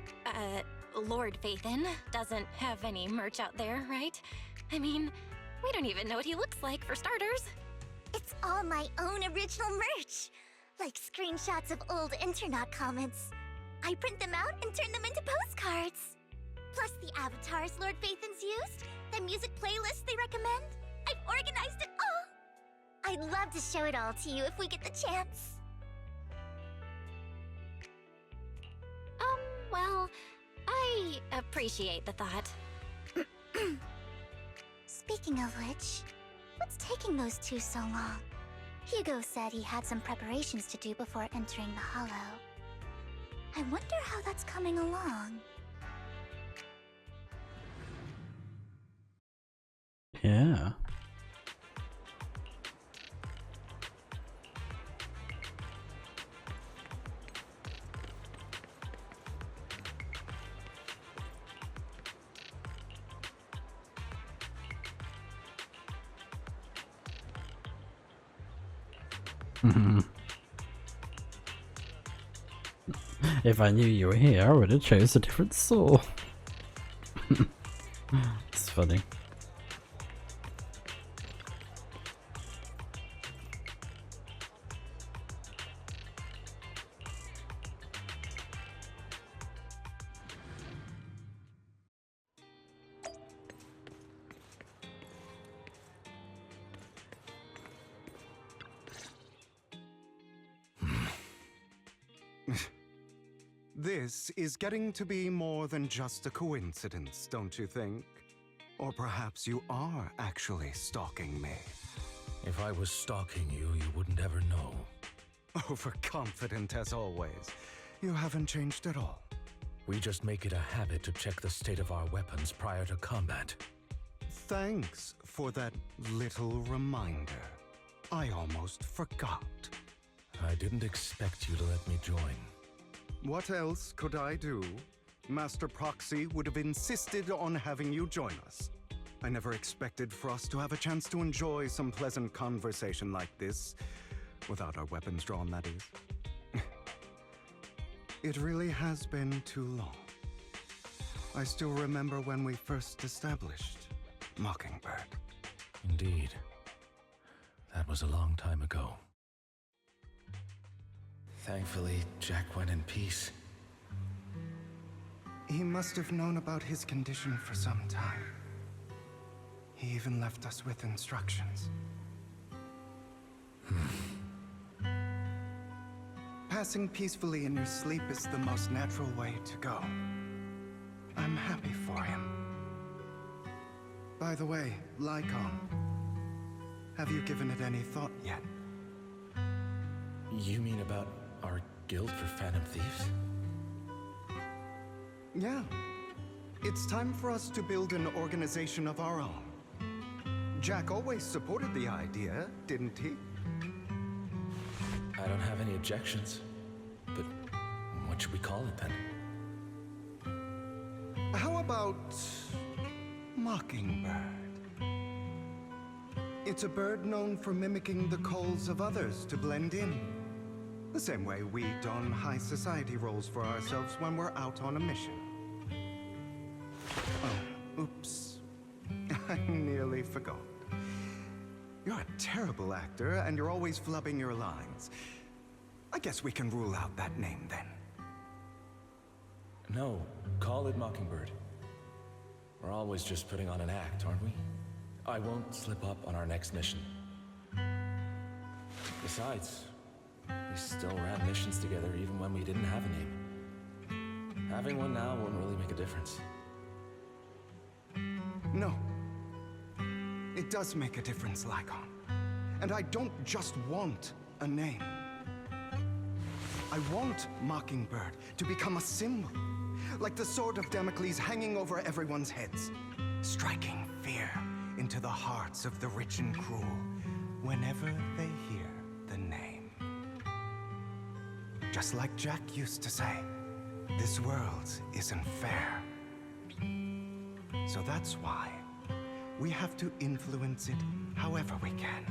E: Lord Phaethon doesn't have any merch out there, right? I mean, we don't even know what he looks like, for starters.
D: It's all my own original merch, like screenshots of old internet comments. I print them out and turn them into postcards. Plus the avatars Lord Phaethon's used, the music playlists they recommend. I've organized it all. I'd love to show it all to you if we get the chance.
E: Well, I appreciate the thought.
D: Speaking of which, what's taking those two so long? Hugo said he had some preparations to do before entering the Hollow. I wonder how that's coming along.
A: Yeah. If I knew you were here, I would have chose a different saw. It's funny.
L: This is getting to be more than just a coincidence, don't you think? Or perhaps you are actually stalking me.
Q: If I was stalking you, you wouldn't ever know.
L: Overconfident as always. You haven't changed at all.
Q: We just make it a habit to check the state of our weapons prior to combat.
L: Thanks for that little reminder. I almost forgot.
Q: I didn't expect you to let me join.
L: What else could I do? Master Proxy would have insisted on having you join us. I never expected for us to have a chance to enjoy some pleasant conversation like this, without our weapons drawn, that is. It really has been too long. I still remember when we first established Mockingbird.
Q: Indeed. That was a long time ago. Thankfully, Jack went in peace.
L: He must have known about his condition for some time. He even left us with instructions. Passing peacefully in your sleep is the most natural way to go. I'm happy for him. By the way, Lycon, have you given it any thought yet?
Q: You mean about our guild for Phantom Thieves?
L: Yeah. It's time for us to build an organization of our own. Jack always supported the idea, didn't he?
Q: I don't have any objections. But what should we call it then?
L: How about Mockingbird? It's a bird known for mimicking the calls of others to blend in. The same way we don high society roles for ourselves when we're out on a mission. Oh, oops. I nearly forgot. You're a terrible actor, and you're always flubbing your lines. I guess we can rule out that name, then.
Q: No, call it Mockingbird. We're always just putting on an act, aren't we? I won't slip up on our next mission. Besides, we still ran missions together even when we didn't have a name. Having one now won't really make a difference.
L: No. It does make a difference, Lycon. And I don't just want a name. I want Mockingbird to become a symbol, like the sword of Damocles hanging over everyone's heads, striking fear into the hearts of the rich and cruel whenever they hear the name. Just like Jack used to say, this world isn't fair. So that's why we have to influence it however we can,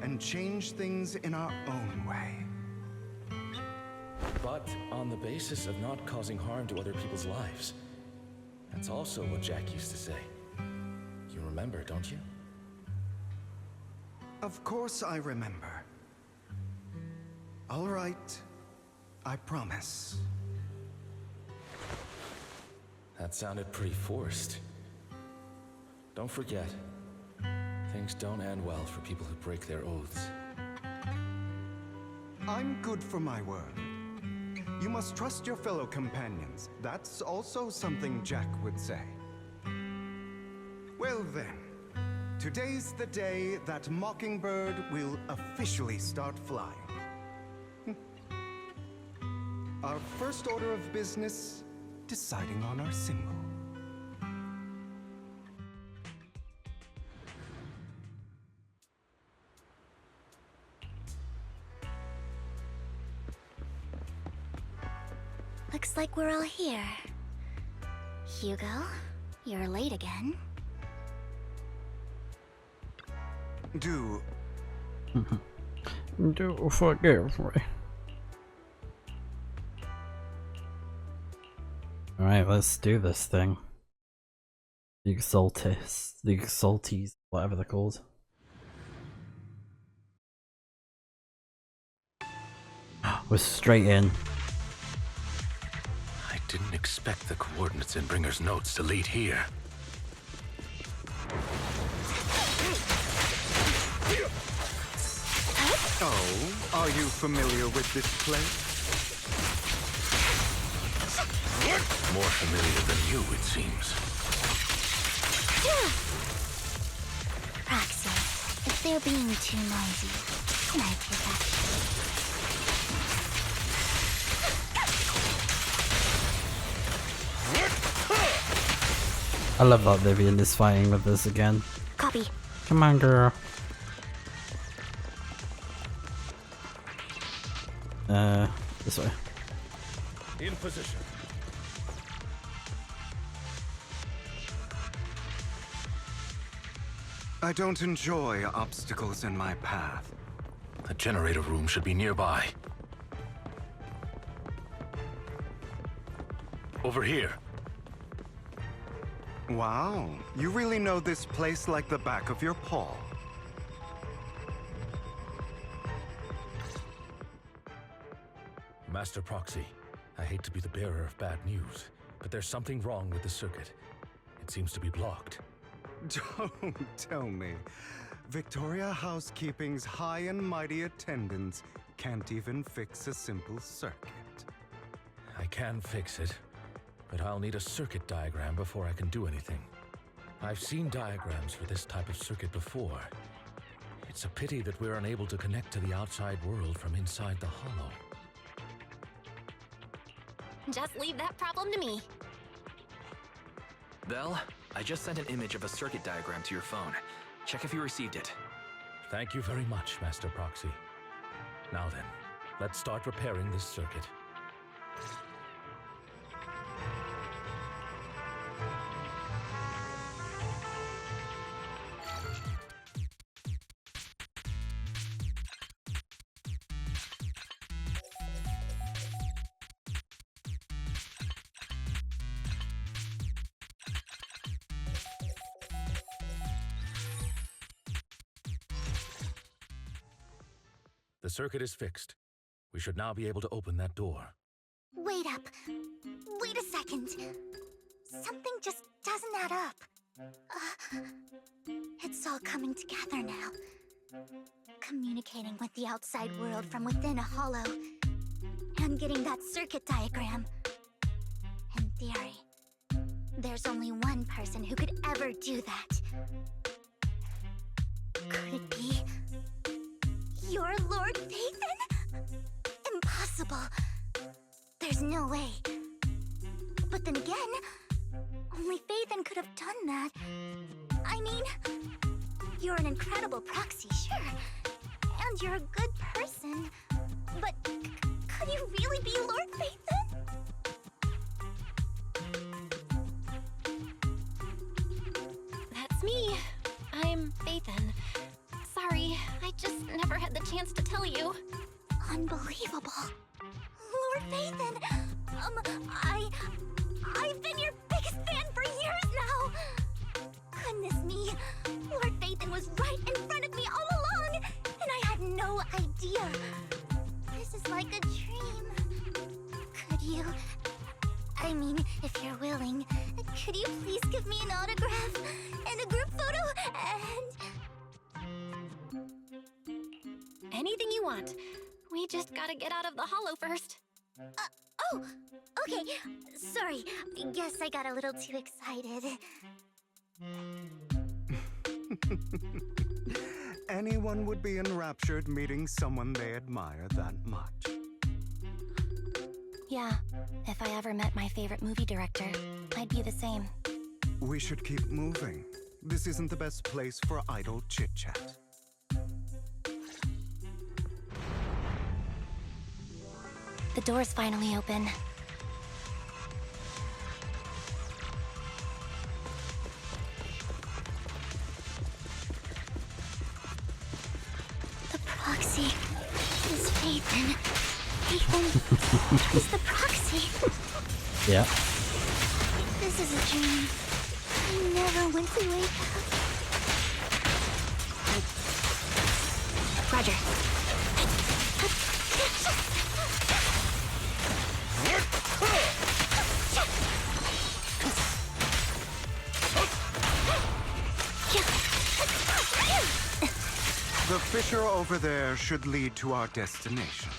L: and change things in our own way.
Q: But on the basis of not causing harm to other people's lives. That's also what Jack used to say. You remember, don't you?
L: Of course I remember. All right, I promise.
Q: That sounded pretty forced. Don't forget, things don't end well for people who break their oaths.
L: I'm good for my word. You must trust your fellow companions. That's also something Jack would say. Well then, today's the day that Mockingbird will officially start flying. Our first order of business, deciding on our symbol.
D: Looks like we're all here. Hugo, you're late again.
L: Do
A: forgive me. Alright, let's do this thing. The Exaltees, whatever they're called. We're straight in.
Q: I didn't expect the coordinates in Bringer's notes to lead here.
L: Oh, are you familiar with this place?
C: more familiar than you, it seems.
D: Proxy, if they're being too noisy, can I take action?
A: I love that Vivian is fighting with this again.
D: Copy.
A: Come on, girl. This way.
C: In position.
L: I don't enjoy obstacles in my path.
C: The generator room should be nearby. Over here.
L: Wow, you really know this place like the back of your paw.
Q: Master Proxy, I hate to be the bearer of bad news, but there's something wrong with the circuit. It seems to be blocked.
L: Don't tell me. Victoria Housekeeping's high and mighty attendants can't even fix a simple circuit.
Q: I can fix it, but I'll need a circuit diagram before I can do anything. I've seen diagrams for this type of circuit before. It's a pity that we're unable to connect to the outside world from inside the hollow.
E: Just leave that problem to me.
R: Belle, I just sent an image of a circuit diagram to your phone. Check if you received it.
Q: Thank you very much, Master Proxy. Now then, let's start repairing this circuit. The circuit is fixed. We should now be able to open that door.
D: Wait up. Wait a second. Something just doesn't add up. It's all coming together now. Communicating with the outside world from within a hollow. And getting that circuit diagram. In theory, there's only one person who could ever do that. Could it be your Lord Phaethon? Impossible. There's no way. But then again, only Phaethon could have done that. I mean, you're an incredible proxy, sure. And you're a good person. But could you really be Lord Phaethon?
E: That's me. I'm Phaethon. Sorry, I just never had the chance to tell you.
D: Unbelievable. Lord Phaethon, I've been your biggest fan for years now. Goodness me, Lord Phaethon was right in front of me all along, and I had no idea. This is like a dream. Could you, I mean, if you're willing, could you please give me an autograph and a group photo and...
E: Anything you want. We just gotta get out of the hollow first.
D: Oh, okay. Sorry, guess I got a little too excited.
L: Anyone would be enraptured meeting someone they admire that much.
E: Yeah, if I ever met my favorite movie director, I'd be the same.
L: We should keep moving. This isn't the best place for idle chit-chat.
E: The door's finally open.
D: The proxy is Phaethon. Phaethon is the proxy.
A: Yeah.
D: This is a dream. I never went to wake up.
E: Roger.
L: The fissure over there should lead to our destination.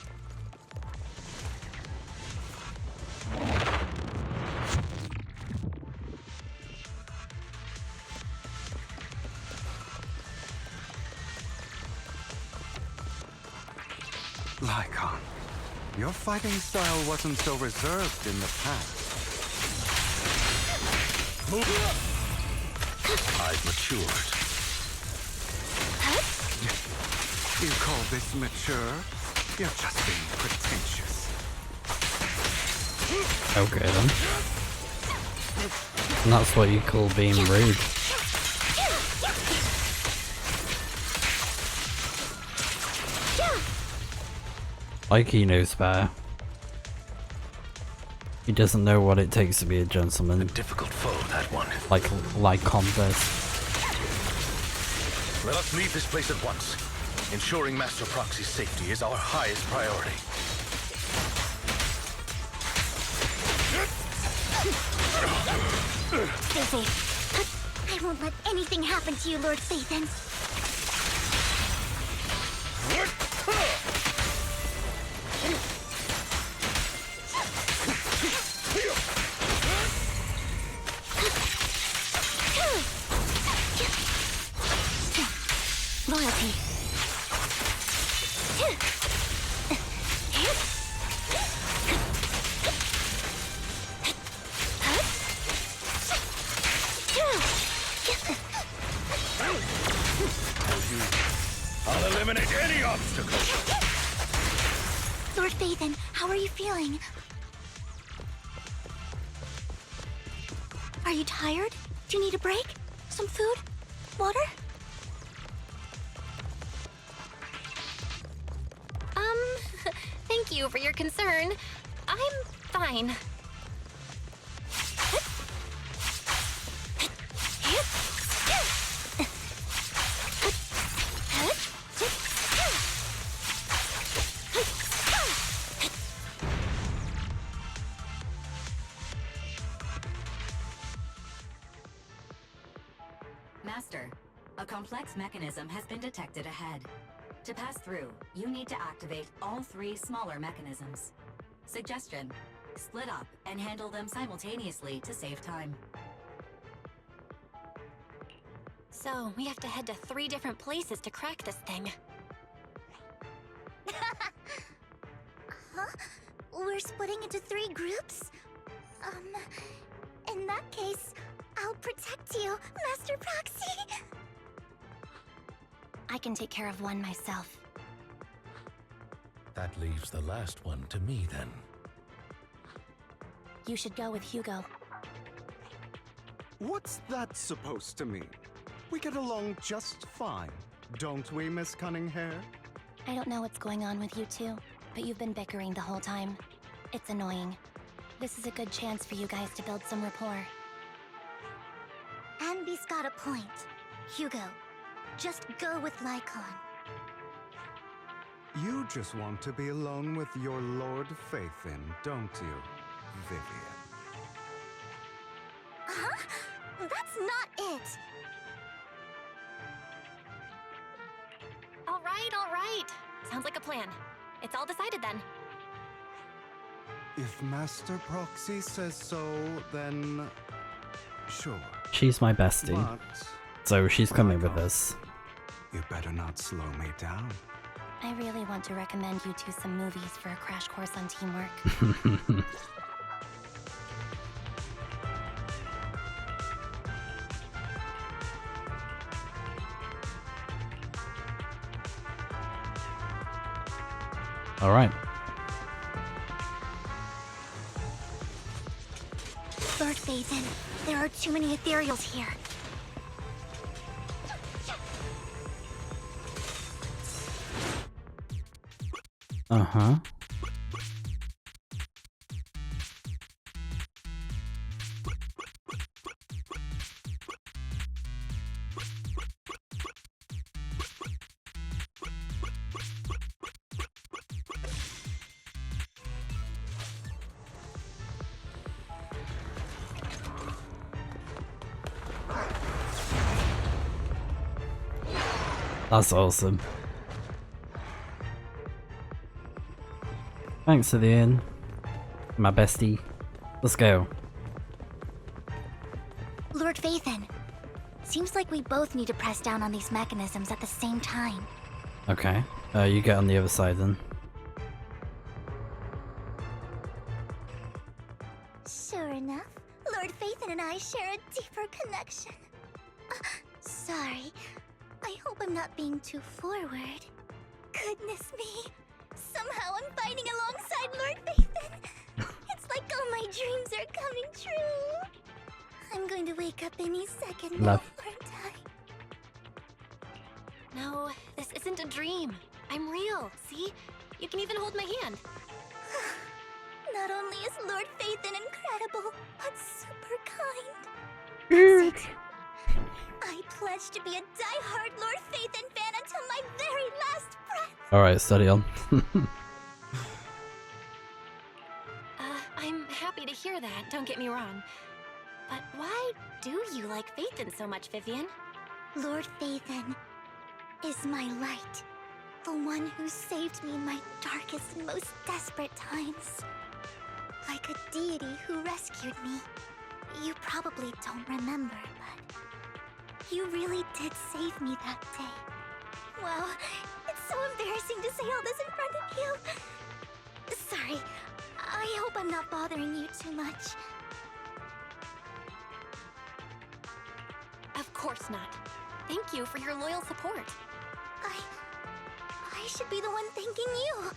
L: Lycon, your fighting style wasn't so reserved in the past.
Q: Move up! I've matured.
L: You call this mature? You're just being pretentious.
A: Okay then. And that's what you call being rude. Like he knows better. He doesn't know what it takes to be a gentleman.
Q: A difficult foe, that one.
A: Like Converse.
Q: Let us leave this place at once. Ensuring Master Proxy's safety is our highest priority.
D: Stay safe. I won't let anything happen to you, Lord Phaethon. Loyalty.
Q: I'll eliminate any obstacle.
D: Lord Phaethon, how are you feeling? Are you tired? Do you need a break? Some food? Water?
B: Thank you for your concern. I'm fine.
S: Master, a complex mechanism has been detected ahead. To pass through, you need to activate all 3 smaller mechanisms. Suggestion: split up and handle them simultaneously to save time.
B: So, we have to head to 3 different places to crack this thing.
D: Huh? We're splitting into 3 groups? In that case, I'll protect you, Master Proxy!
E: I can take care of one myself.
Q: That leaves the last one to me, then.
E: You should go with Hugo.
L: What's that supposed to mean? We get along just fine, don't we, Miss Cunninghair?
E: I don't know what's going on with you two, but you've been bickering the whole time. It's annoying. This is a good chance for you guys to build some rapport.
D: Anby's got a point. Hugo, just go with Lycon.
L: You just want to be alone with your Lord Phaethon, don't you, Vivian?
D: Huh? That's not it!
B: All right. Sounds like a plan. It's all decided then.
L: If Master Proxy says so, then sure.
A: She's my bestie,
L: But
A: so she's coming with us.
L: you better not slow me down.
E: I really want to recommend you two some movies for a crash course on teamwork.
A: All right.
D: Lord Phaethon, there are too many ethereals here.
A: Uh-huh. That's awesome. Thanks for the in, my bestie. Let's go.
D: Lord Phaethon, seems like we both need to press down on these mechanisms at the same time.
A: Okay. You get on the other side then.
D: Fathan and I share a deeper connection. Sorry. I hope I'm not being too forward. Goodness me. Somehow I'm fighting alongside Lord Fathan. It's like all my dreams are coming true. I'm going to wake up any second now, aren't I?
B: No, this isn't a dream. I'm real, see? You can even hold my hand.
D: Not only is Lord Fathan incredible, but super kind. That's it. I pledge to be a die-hard Lord Fathan fan until my very last breath.
A: Alright, study on.
B: I'm happy to hear that, don't get me wrong. But why do you like Fathan so much, Vivian?
D: Lord Fathan is my light. The one who saved me in my darkest and most desperate times. Like a deity who rescued me. You probably don't remember, but you really did save me that day. Wow, it's so embarrassing to say all this in front of you. Sorry, I hope I'm not bothering you too much.
B: Of course not. Thank you for your loyal support.
D: I should be the one thanking you.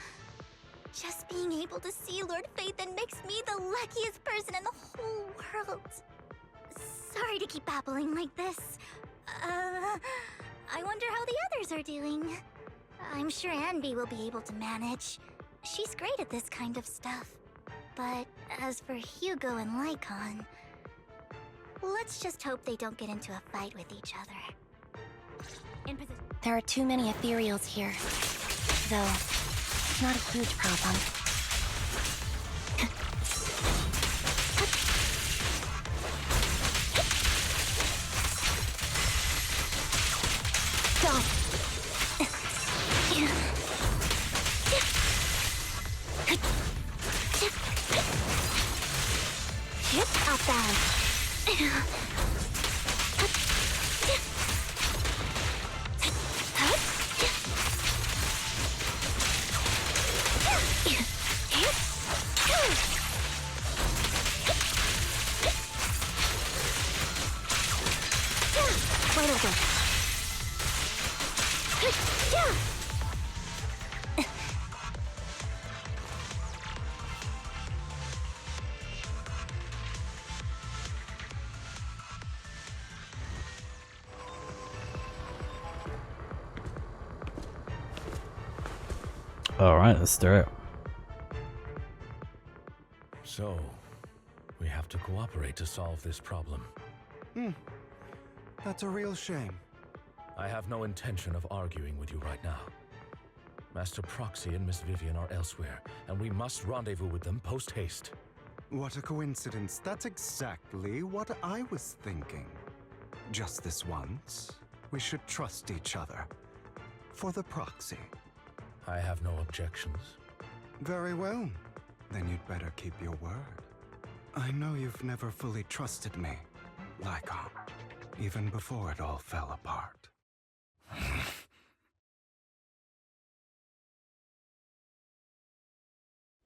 D: Just being able to see Lord Fathan makes me the luckiest person in the whole world. Sorry to keep babbling like this. I wonder how the others are doing. I'm sure Anby will be able to manage. She's great at this kind of stuff. But as for Hugo and Lycon, let's just hope they don't get into a fight with each other.
E: There are too many ethereals here. Though, it's not a huge problem.
D: Go! Outbound. Wide open.
A: Alright, let's do it.
Q: So, we have to cooperate to solve this problem.
L: That's a real shame.
Q: I have no intention of arguing with you right now. Master Proxy and Miss Vivian are elsewhere, and we must rendezvous with them post-haste.
L: What a coincidence. That's exactly what I was thinking. Just this once, we should trust each other. For the Proxy.
Q: I have no objections.
L: Very well. Then you'd better keep your word. I know you've never fully trusted me, Lycon, even before it all fell apart.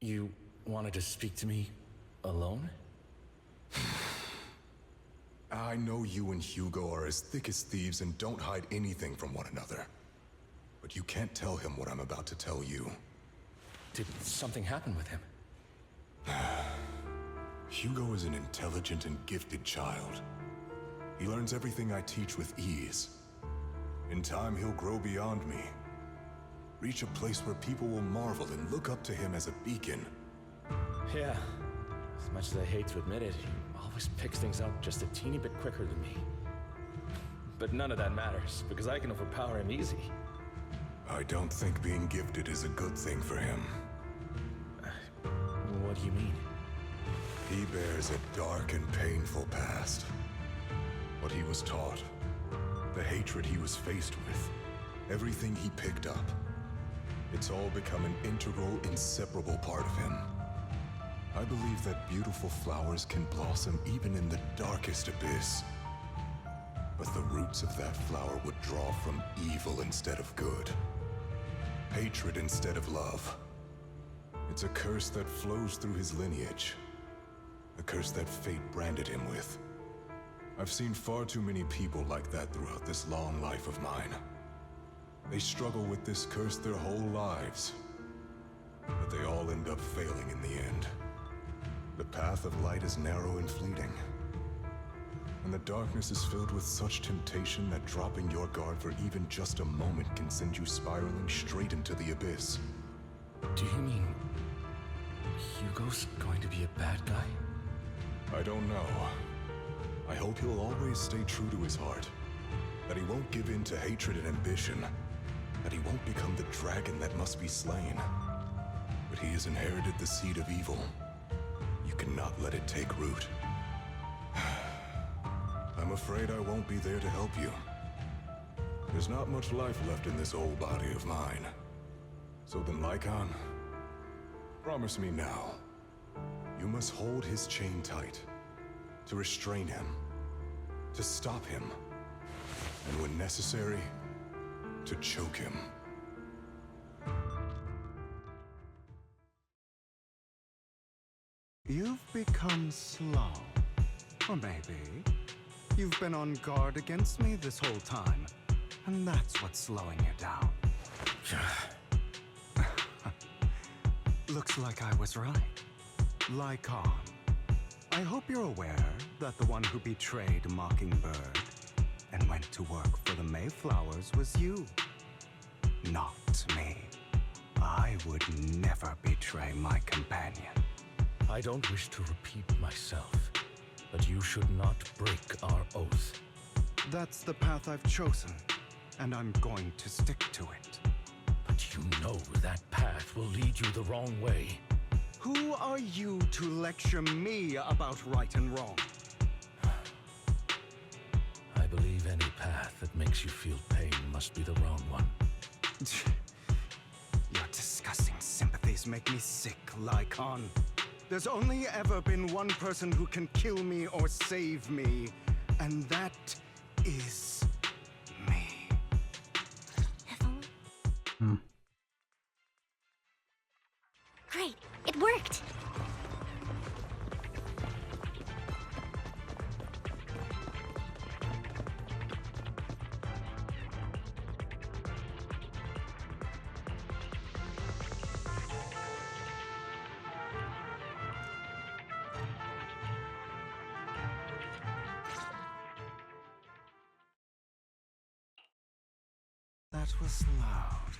Q: You wanted to speak to me alone?
T: I know you and Hugo are as thick as thieves and don't hide anything from one another. But you can't tell him what I'm about to tell you.
Q: Did something happen with him?
T: Hugo is an intelligent and gifted child. He learns everything I teach with ease. In time, he'll grow beyond me. Reach a place where people will marvel and look up to him as a beacon.
Q: Yeah. As much as I hate to admit it, he always picks things up just a teeny bit quicker than me. But none of that matters, because I can overpower him easy.
T: I don't think being gifted is a good thing for him.
Q: What do you mean?
T: He bears a dark and painful past. What he was taught, the hatred he was faced with, everything he picked up. It's all become an integral, inseparable part of him. I believe that beautiful flowers can blossom even in the darkest abyss. But the roots of that flower would draw from evil instead of good. Hatred instead of love. It's a curse that flows through his lineage. A curse that fate branded him with. I've seen far too many people like that throughout this long life of mine. They struggle with this curse their whole lives, but they all end up failing in the end. The path of light is narrow and fleeting, and the darkness is filled with such temptation that dropping your guard for even just a moment can send you spiraling straight into the abyss.
Q: Do you mean Hugo's going to be a bad guy?
T: I don't know. I hope he'll always stay true to his heart, that he won't give in to hatred and ambition, that he won't become the dragon that must be slain. But he has inherited the seed of evil. You cannot let it take root. I'm afraid I won't be there to help you. There's not much life left in this old body of mine. So then, Lycon, promise me now, you must hold his chain tight, to restrain him, to stop him, and when necessary, to choke him.
L: You've become slow. Or maybe you've been on guard against me this whole time, and that's what's slowing you down. Looks like I was right. Lycon, I hope you're aware that the one who betrayed Mockingbird and went to work for the Mayflowers was you, not me. I would never betray my companion.
Q: I don't wish to repeat myself, but you should not break our oath.
L: That's the path I've chosen, and I'm going to stick to it.
Q: But you know that path will lead you the wrong way.
L: Who are you to lecture me about right and wrong?
Q: I believe any path that makes you feel pain must be the wrong one.
L: Your disgusting sympathies make me sick, Lycon. There's only ever been one person who can kill me or save me, and that is me.
D: Great, it worked!
L: That was loud.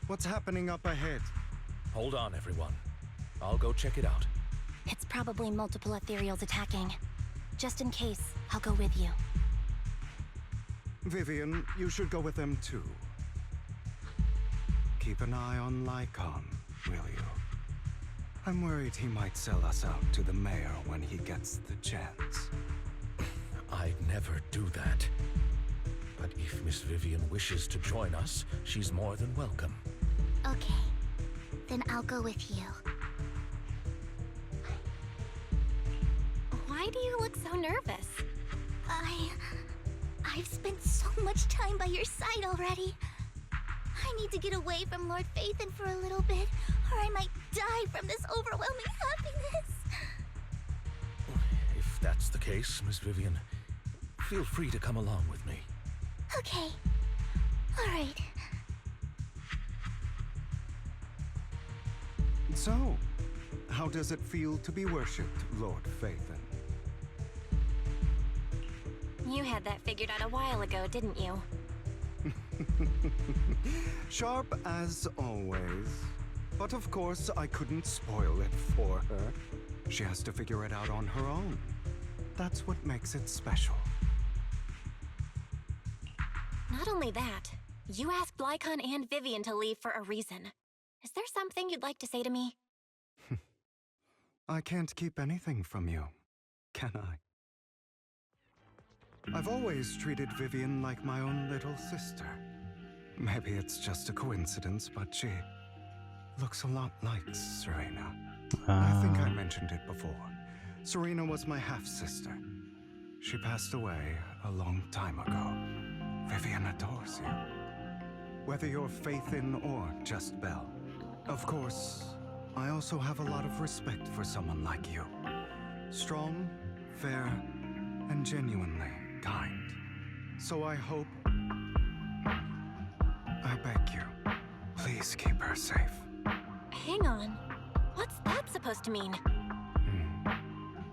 L: What's happening up ahead?
Q: Hold on, everyone. I'll go check it out.
E: It's probably multiple ethereals attacking. Just in case, I'll go with you.
L: Vivian, you should go with them too. Keep an eye on Lycon, will you? I'm worried he might sell us out to the mayor when he gets the chance.
Q: I'd never do that. But if Miss Vivian wishes to join us, she's more than welcome.
D: Okay, then I'll go with you.
E: Why do you look so nervous?
D: I've spent so much time by your side already. I need to get away from Lord Phaethon for a little bit, or I might die from this overwhelming happiness.
Q: If that's the case, Miss Vivian, feel free to come along with me.
D: Okay. All right.
L: So, how does it feel to be worshipped, Lord Phaethon?
E: You had that figured out a while ago, didn't you?
L: Sharp as always. But of course, I couldn't spoil it for her. She has to figure it out on her own. That's what makes it special.
E: Not only that, you asked Lycon and Vivian to leave for a reason. Is there something you'd like to say to me?
L: I can't keep anything from you, can I? I've always treated Vivian like my own little sister. Maybe it's just a coincidence, but she looks a lot like Serena. I think I mentioned it before. Serena was my half-sister. She passed away a long time ago. Vivian adores you. Whether you're Phaethon or just Belle. Of course, I also have a lot of respect for someone like you. Strong, fair, and genuinely kind. So I hope... I beg you, please keep her safe.
E: Hang on. What's that supposed to mean?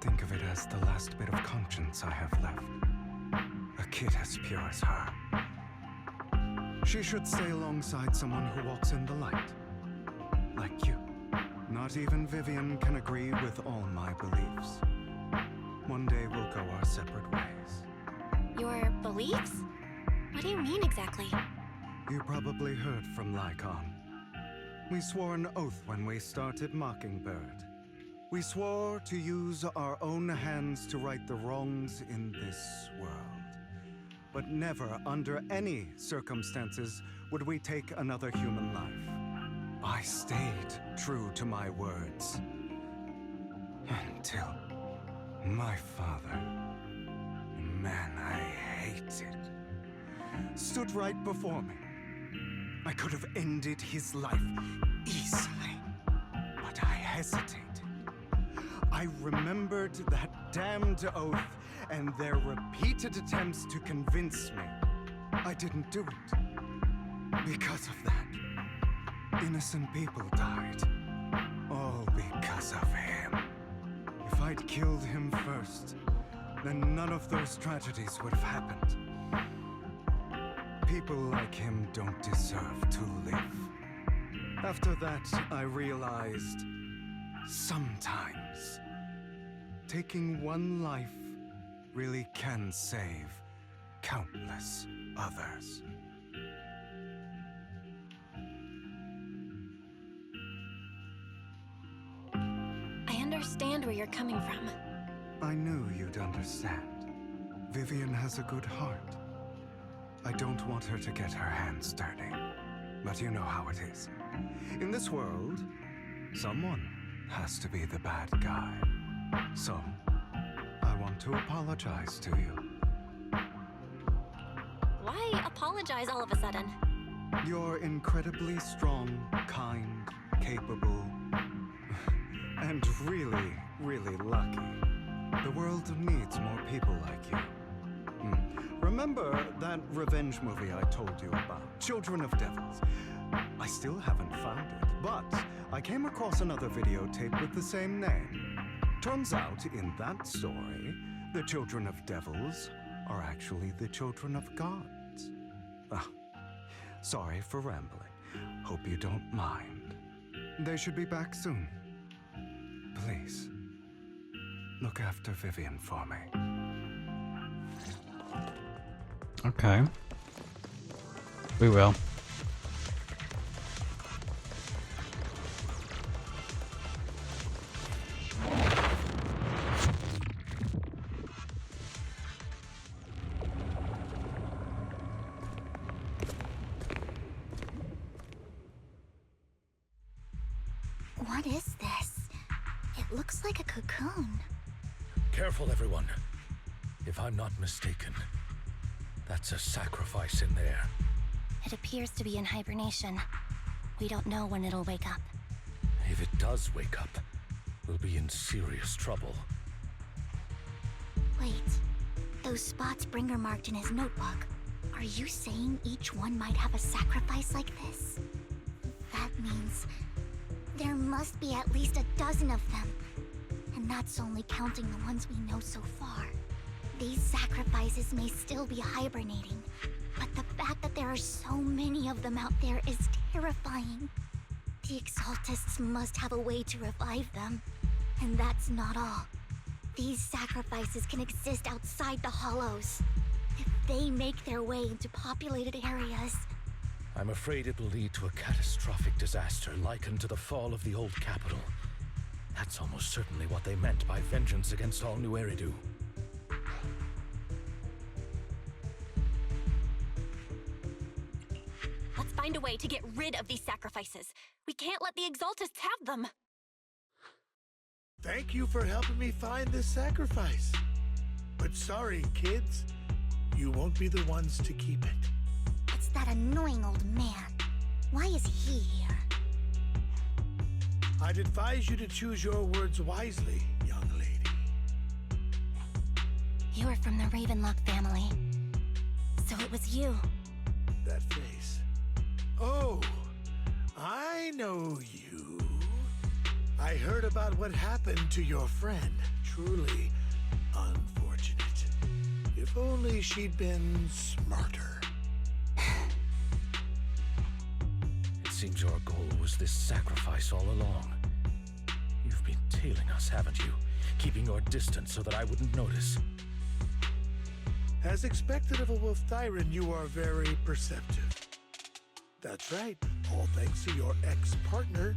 L: Think of it as the last bit of conscience I have left. A kid as pure as her. She should stay alongside someone who walks in the light. Like you. Not even Vivian can agree with all my beliefs. One day we'll go our separate ways.
E: Your beliefs? What do you mean exactly?
L: You probably heard from Lycon. We swore an oath when we started Mockingbird. We swore to use our own hands to right the wrongs in this world. But never, under any circumstances, would we take another human life. I stayed true to my words. Until my father, the man I hated, stood right before me. I could have ended his life easily, but I hesitated. I remembered that damned oath and their repeated attempts to convince me I didn't do it. Because of that, innocent people died. All because of him. If I'd killed him first, then none of those tragedies would have happened. People like him don't deserve to live. After that, I realized sometimes taking one life really can save countless others.
E: I understand where you're coming from.
L: I knew you'd understand. Vivian has a good heart. I don't want her to get her hands dirty. But you know how it is. In this world, someone has to be the bad guy. So, I want to apologize to you.
E: Why apologize all of a sudden?
L: You're incredibly strong, kind, capable, and really, really lucky. The world needs more people like you. Remember that revenge movie I told you about, Children of Devils? I still haven't found it, but I came across another videotape with the same name. Turns out, in that story, the Children of Devils are actually the children of gods. Ah, sorry for rambling. Hope you don't mind. They should be back soon. Please, look after Vivian for me.
A: Okay. We will.
D: What is this? It looks like a cocoon.
Q: Careful, everyone. If I'm not mistaken, that's a sacrifice in there.
E: It appears to be in hibernation. We don't know when it'll wake up.
Q: If it does wake up, we'll be in serious trouble.
D: Wait, those spots Bringer marked in his notebook. Are you saying each one might have a sacrifice like this? That means there must be at least a dozen of them. And that's only counting the ones we know so far. These sacrifices may still be hibernating, but the fact that there are so many of them out there is terrifying. The Exaltists must have a way to revive them. And that's not all. These sacrifices can exist outside the Hollows. If they make their way into populated areas...
Q: I'm afraid it will lead to a catastrophic disaster likened to the fall of the old capital. That's almost certainly what they meant by vengeance against all New Eridu.
E: Let's find a way to get rid of these sacrifices. We can't let the Exaltists have them.
M: Thank you for helping me find this sacrifice. But sorry, kids. You won't be the ones to keep it.
D: It's that annoying old man. Why is he here?
M: I'd advise you to choose your words wisely, young lady.
E: You were from the Ravenlock family. So it was you.
M: That face. Oh, I know you. I heard about what happened to your friend. Truly unfortunate. If only she'd been smarter.
Q: It seems your goal was this sacrifice all along. You've been tailing us, haven't you? Keeping your distance so that I wouldn't notice.
M: As expected of a Wolf Thyran, you are very perceptive. That's right. All thanks to your ex-partner,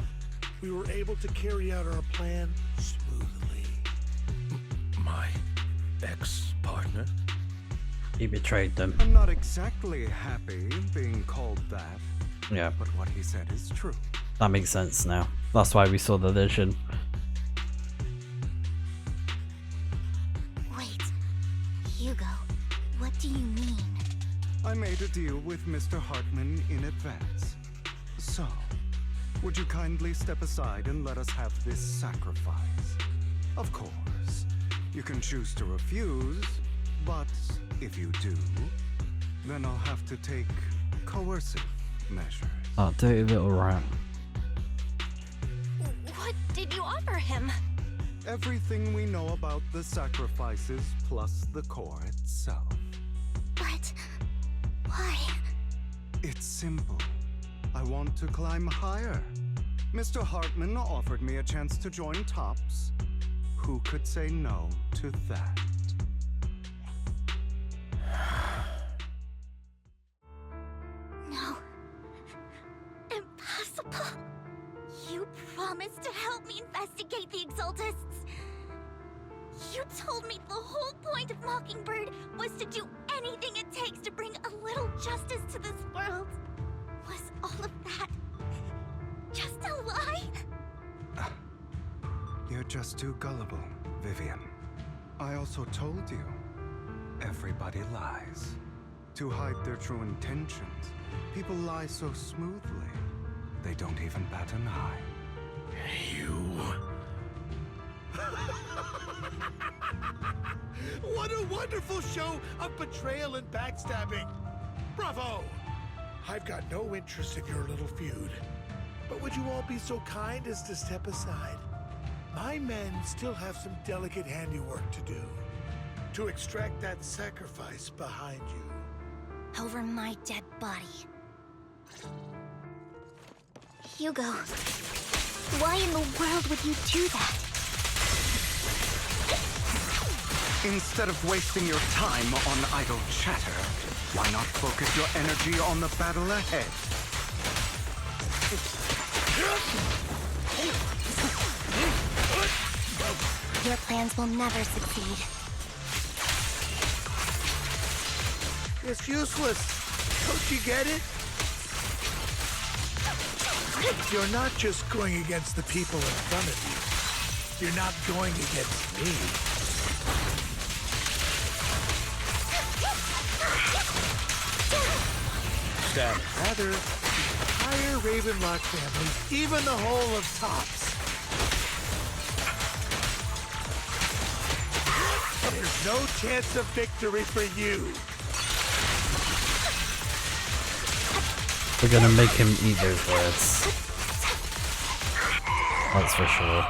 M: we were able to carry out our plan smoothly.
Q: My ex-partner?
A: He betrayed them.
L: I'm not exactly happy being called that.
A: Yeah.
L: But what he said is true.
A: That makes sense now. That's why we saw the vision.
D: Wait, Hugo, what do you mean?
L: I made a deal with Mr. Hartman in advance. So, would you kindly step aside and let us have this sacrifice? Of course, you can choose to refuse, but if you do, then I'll have to take coercive measures.
A: Oh, dirty little rat.
D: What did you offer him?
L: Everything we know about the sacrifices plus the core itself.
D: But why?
L: It's simple. I want to climb higher. Mr. Hartman offered me a chance to join Tops. Who could say no to that?
D: No. Impossible. You promised to help me investigate the Exaltists. You told me the whole point of Mockingbird was to do anything it takes to bring a little justice to this world. Was all of that just a lie?
L: You're just too gullible, Vivian. I also told you, everybody lies. To hide their true intentions, people lie so smoothly, they don't even bat an eye.
Q: You...
M: What a wonderful show of betrayal and backstabbing! Bravo! I've got no interest in your little feud. But would you all be so kind as to step aside? My men still have some delicate handiwork to do. To extract that sacrifice behind you.
E: Over my dead body.
D: Hugo, why in the world would you do that?
L: Instead of wasting your time on idle chatter, why not focus your energy on the battle ahead?
E: Your plans will never succeed.
M: It's useless. Don't you get it? You're not just going against the people in front of you. You're not going against me. Rather, the entire Ravenlock family, even the whole of Tops. There's no chance of victory for you.
A: We're gonna make him eat those words. That's for sure.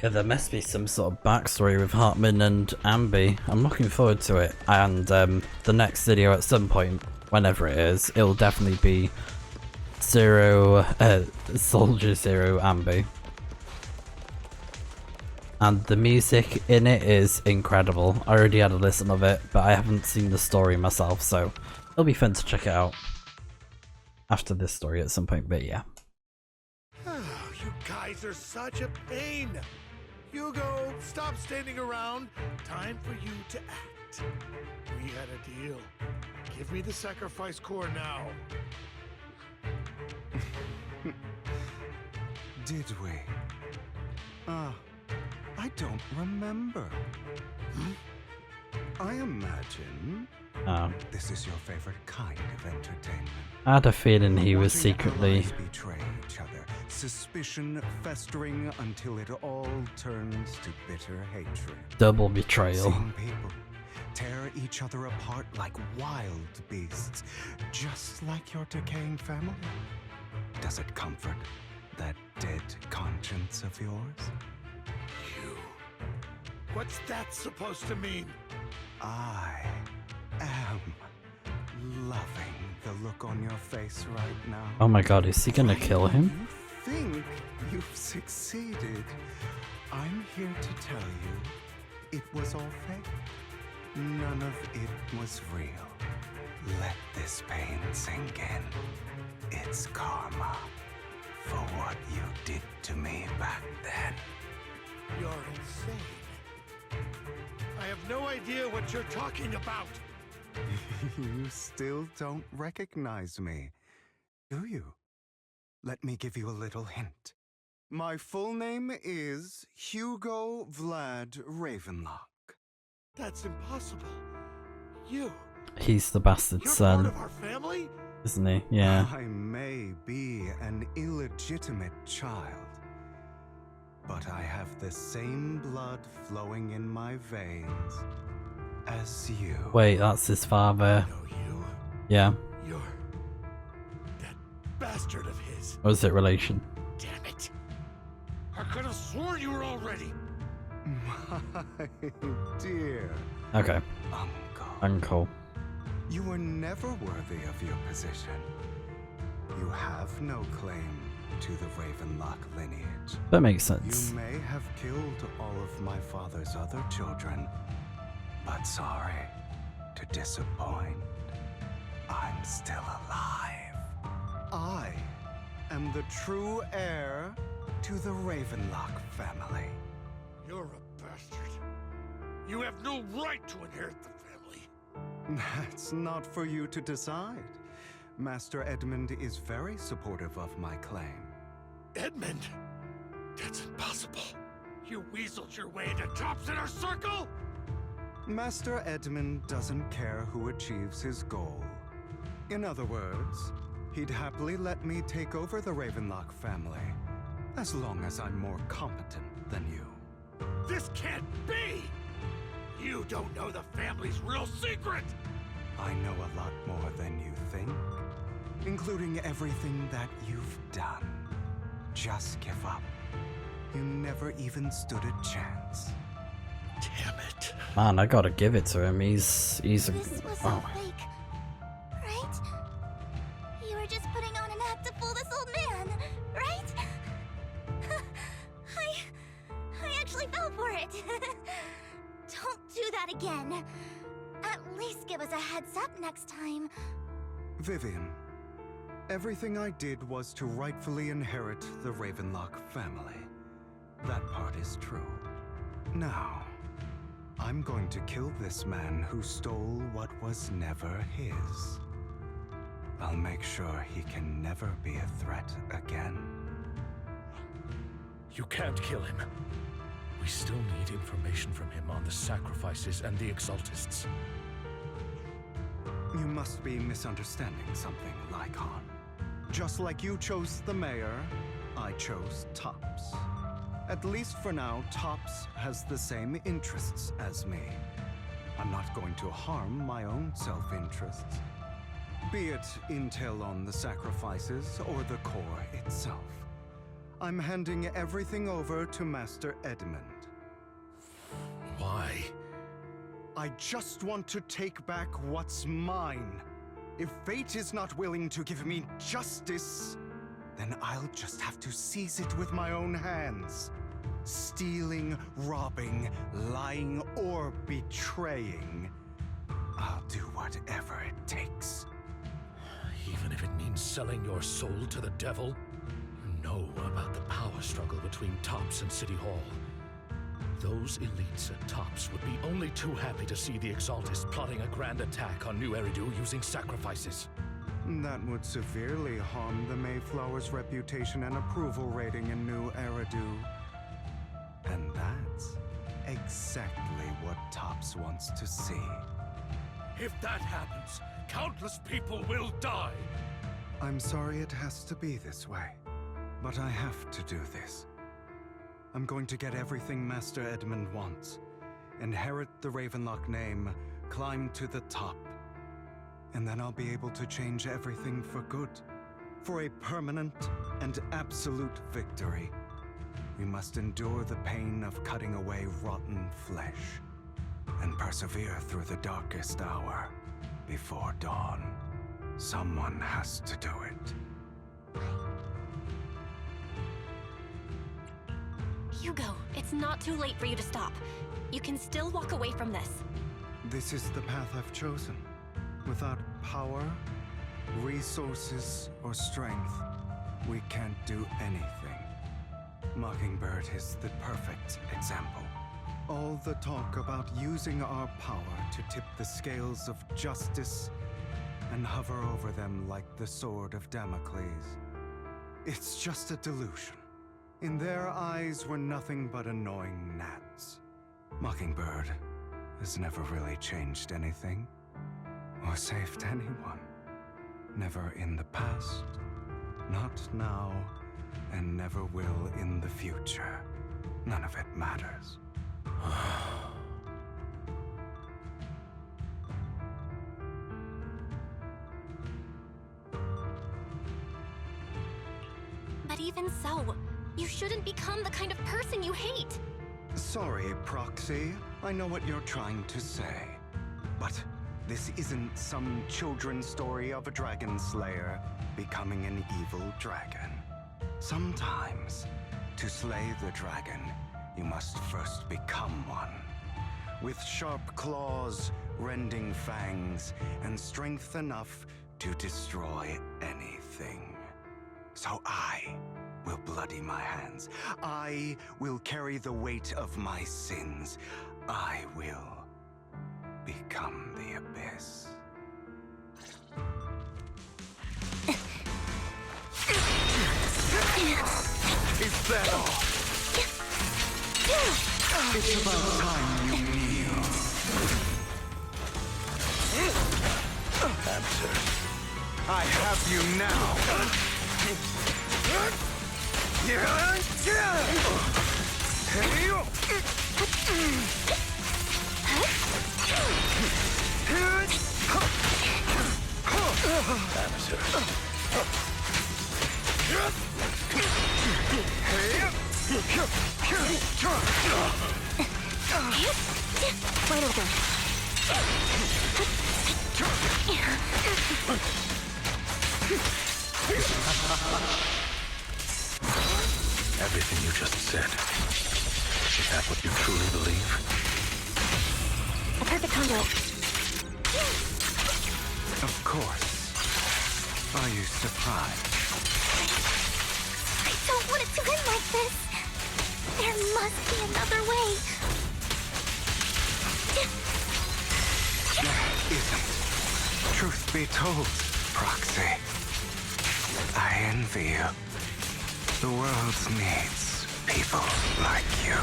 A: Yeah, there must be some sort of backstory with Hartman and Ambi. I'm looking forward to it. And the next video at some point, whenever it is, it'll definitely be Soldier Zero Ambi. And the music in it is incredible. I already had a listen of it, but I haven't seen the story myself, so it'll be fun to check it out after this story at some point, but yeah.
M: You guys are such a pain. Hugo, stop standing around. Time for you to act. We had a deal. Give me the sacrifice core now.
L: Did we? I don't remember. I imagine this is your favorite kind of entertainment.
A: I had a feeling he was
L: Watching
A: secretly
L: allies betray each other, suspicion festering until it all turns to bitter hatred.
A: double betrayal.
L: Seeing people tear each other apart like wild beasts, just like your decaying family. Does it comfort that dead conscience of yours?
M: What's that supposed to mean?
L: I am loving the look on your face right now.
A: Oh my god, is he gonna kill him?
L: You think you've succeeded. I'm here to tell you it was all fake. None of it was real. Let this pain sink in. It's karma for what you did to me back then.
M: You're insane. I have no idea what you're talking about.
L: You still don't recognize me, do you? Let me give you a little hint. My full name is Hugo Vlad Ravenlock.
M: That's impossible. You.
A: He's the bastard
M: You're
A: son,
M: part of our family?
A: isn't he? Yeah.
L: I may be an illegitimate child, but I have the same blood flowing in my veins as you.
A: Wait, that's his father. Yeah.
M: You're that bastard of his.
A: Or is it relation?
M: Damn it. I could have sworn you were already.
L: My dear.
A: Okay.
L: Uncle.
A: Uncle.
L: You were never worthy of your position. You have no claim to the Ravenlock lineage.
A: That makes sense.
L: You may have killed all of my father's other children, but sorry to disappoint. I'm still alive. I am the true heir to the Ravenlock family.
M: You're a bastard. You have no right to inherit the family.
L: That's not for you to decide. Master Edmund is very supportive of my claim.
M: Edmund? That's impossible. You weaseled your way into Top's inner circle?
L: Master Edmund doesn't care who achieves his goal. In other words, he'd happily let me take over the Ravenlock family, as long as I'm more competent than you.
M: This can't be! You don't know the family's real secret!
L: I know a lot more than you think, including everything that you've done. Just give up. You never even stood a chance.
M: Damn it.
A: Man, I gotta give it to him. He's a.
D: This was all fake, right? You were just putting on an act to fool this old man, right? I actually fell for it. Don't do that again. At least give us a heads up next time.
L: Vivian, everything I did was to rightfully inherit the Ravenlock family. That part is true. Now, I'm going to kill this man who stole what was never his. I'll make sure he can never be a threat again.
Q: You can't kill him. We still need information from him on the sacrifices and the Exaltists.
L: You must be misunderstanding something, Lycon. Just like you chose the mayor, I chose Tops. At least for now, Tops has the same interests as me. I'm not going to harm my own self-interests. Be it intel on the sacrifices or the core itself. I'm handing everything over to Master Edmund.
Q: Why?
L: I just want to take back what's mine. If fate is not willing to give me justice, then I'll just have to seize it with my own hands. Stealing, robbing, lying, or betraying. I'll do whatever it takes.
Q: Even if it means selling your soul to the devil? You know about the power struggle between Tops and City Hall. Those elites at Tops would be only too happy to see the Exaltists plotting a grand attack on New Eridu using sacrifices.
L: That would severely harm the Mayflower's reputation and approval rating in New Eridu. And that's exactly what Tops wants to see.
M: If that happens, countless people will die.
L: I'm sorry it has to be this way, but I have to do this. I'm going to get everything Master Edmund wants, inherit the Ravenlock name, climb to the top, and then I'll be able to change everything for good. For a permanent and absolute victory, we must endure the pain of cutting away rotten flesh and persevere through the darkest hour before dawn. Someone has to do it.
E: Hugo, it's not too late for you to stop. You can still walk away from this.
L: This is the path I've chosen. Without power, resources, or strength, we can't do anything. Mockingbird is the perfect example. All the talk about using our power to tip the scales of justice and hover over them like the sword of Damocles. It's just a delusion. In their eyes, we're nothing but annoying gnats. Mockingbird has never really changed anything or saved anyone. Never in the past, not now, and never will in the future. None of it matters.
E: But even so, you shouldn't become the kind of person you hate.
L: Sorry, Proxy. I know what you're trying to say. But this isn't some children's story of a dragon slayer becoming an evil dragon. Sometimes, to slay the dragon, you must first become one. With sharp claws, rending fangs, and strength enough to destroy anything. So I will bloody my hands. I will carry the weight of my sins. I will become the abyss. Is that all? It's about time you kneel. Answer. I have you now.
E: Wide open.
Q: Everything you just said. Is that what you truly believe?
E: A perfect conduit.
L: Of course. Are you surprised?
D: I don't want it to end like this. There must be another way.
L: There isn't. Truth be told, Proxy, I envy you. The world needs people like you.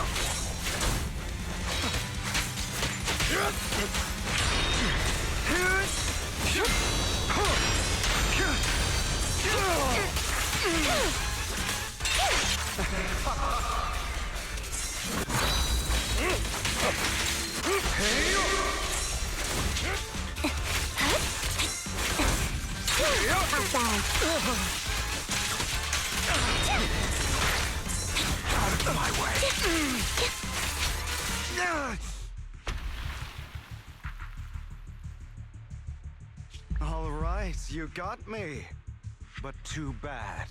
L: Out of my way. All right, you got me. But too bad.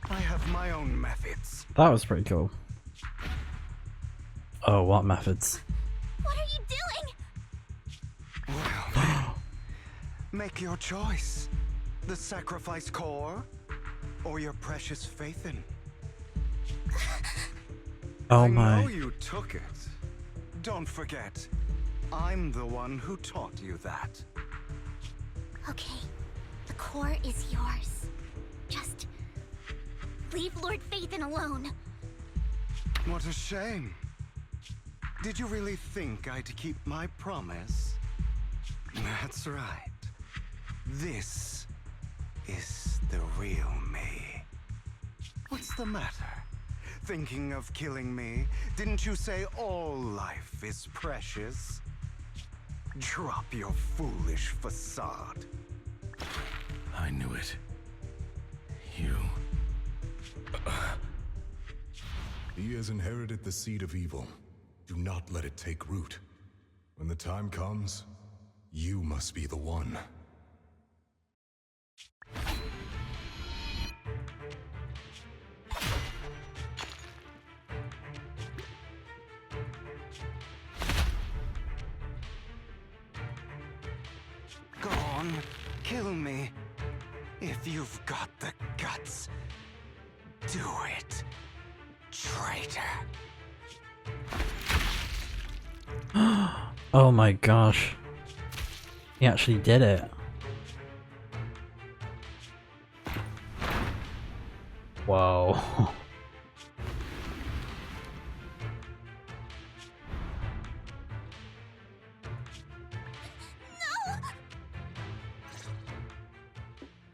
L: I have my own methods.
A: That was pretty cool. Oh, what methods?
D: What are you doing?
L: Well, make your choice. The sacrifice core, or your precious Faithin.
A: Oh my.
L: I know you took it. Don't forget, I'm the one who taught you that.
D: Okay, the core is yours. Just leave Lord Faithin alone.
L: What a shame. Did you really think I'd keep my promise? That's right. This is the real me. What's the matter? Thinking of killing me? Didn't you say all life is precious? Drop your foolish facade.
Q: I knew it. You...
T: He has inherited the seed of evil. Do not let it take root. When the time comes, you must be the one.
L: Go on, kill me. If you've got the guts, do it, traitor.
A: Oh my gosh. He actually did it. Whoa.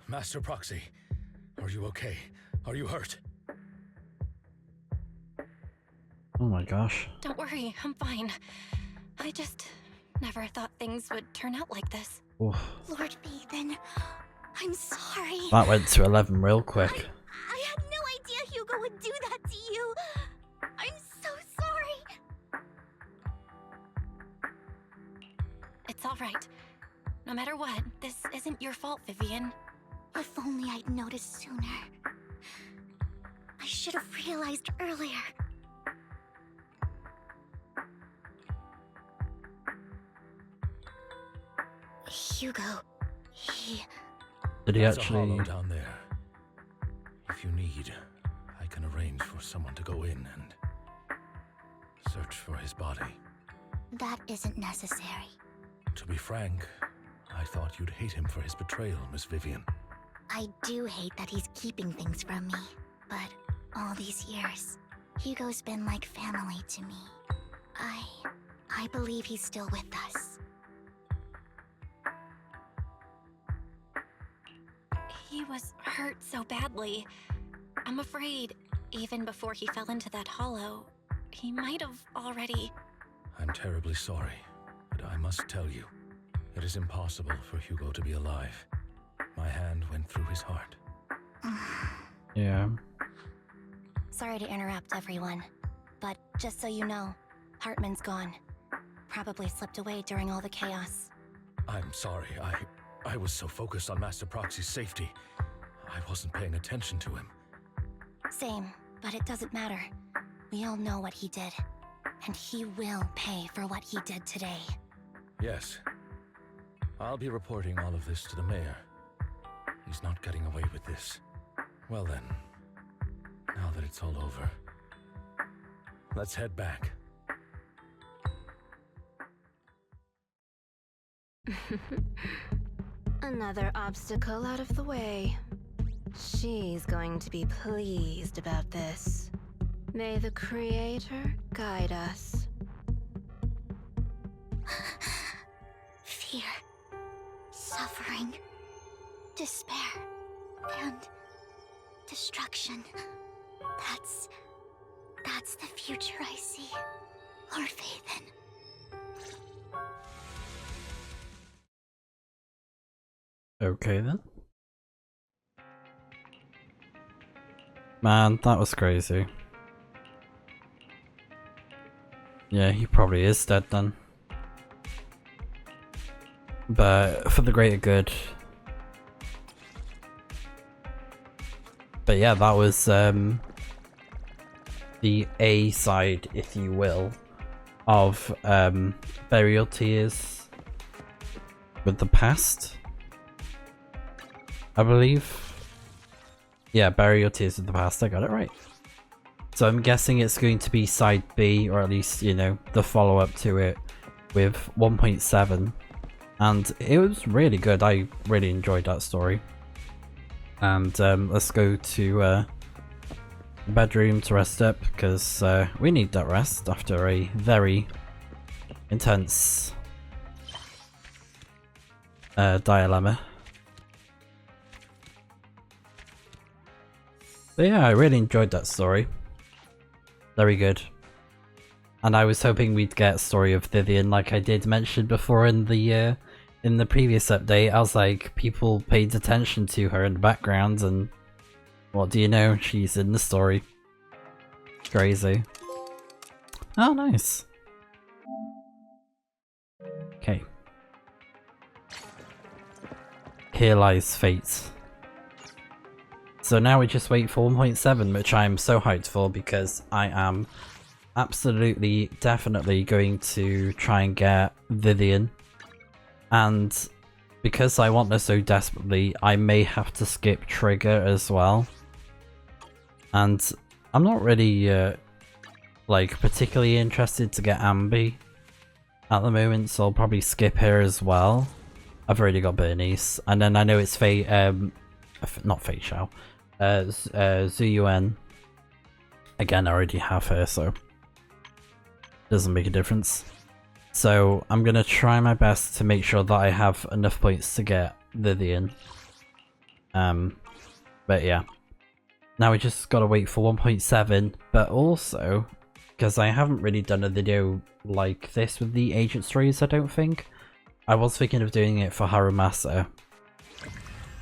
Q: Master Proxy, are you okay? Are you hurt?
A: Oh my gosh.
E: Don't worry, I'm fine. I just never thought things would turn out like this.
A: Oof.
D: Lord Bathan, I'm sorry.
A: That went to 11 real quick.
D: I had no idea Hugo would do that to you. I'm so sorry.
E: It's all right. No matter what, this isn't your fault, Vivian.
D: If only I'd noticed sooner. I should have realized earlier. Hugo,
A: Did he
Q: There's
A: actually...
Q: a hollow down there. If you need, I can arrange for someone to go in and search for his body.
D: That isn't necessary.
Q: To be frank, I thought you'd hate him for his betrayal, Miss Vivian.
D: I do hate that he's keeping things from me, but all these years, Hugo's been like family to me. I believe he's still with us.
E: He was hurt so badly. I'm afraid, even before he fell into that hollow, he might have already...
Q: I'm terribly sorry, but I must tell you, it is impossible for Hugo to be alive. My hand went through his heart.
A: Yeah.
E: Sorry to interrupt, everyone. But just so you know, Hartman's gone. Probably slipped away during all the chaos.
Q: I'm sorry, I was so focused on Master Proxy's safety, I wasn't paying attention to him.
E: Same, but it doesn't matter. We all know what he did. And he will pay for what he did today.
Q: Yes. I'll be reporting all of this to the mayor. He's not getting away with this. Well then, now that it's all over, let's head back.
B: Another obstacle out of the way. She's going to be pleased about this. May the Creator guide us.
D: Fear, suffering, despair, and destruction. That's the future I see, Lord Vathan.
A: Okay then. Man, that was crazy. Yeah, he probably is dead then. But for the greater good. But yeah, that was the A side, if you will, of Burial Tears with the Past, I believe. Yeah, Burial Tears with the Past, I got it right. So I'm guessing it's going to be side B, or at least, you know, the follow-up to it with 1.7. And it was really good. I really enjoyed that story. And let's go to the bedroom to rest up, because we need that rest after a very intense dilemma. But yeah, I really enjoyed that story. Very good. And I was hoping we'd get a story of Vivian, like I did mention before in the previous update. I was like, people paid attention to her in the background, and what do you know? She's in the story. Crazy. Oh, nice. Okay. Here lies fate. So now we just wait for 1.7, which I'm so hyped for because I am absolutely, definitely going to try and get Vivian. And because I want this so desperately, I may have to skip Trigger as well. And I'm not really, like, particularly interested to get Ambi at the moment, so I'll probably skip her as well. I've already got Bernice, and then I know it's Fei, not Fei Xiao, Zuyuan. Again, I already have her, so doesn't make a difference. So I'm gonna try my best to make sure that I have enough points to get Vivian. But yeah, now we just gotta wait for 1.7, but also because I haven't really done a video like this with the agent stories, I don't think. I was thinking of doing it for Harumasa,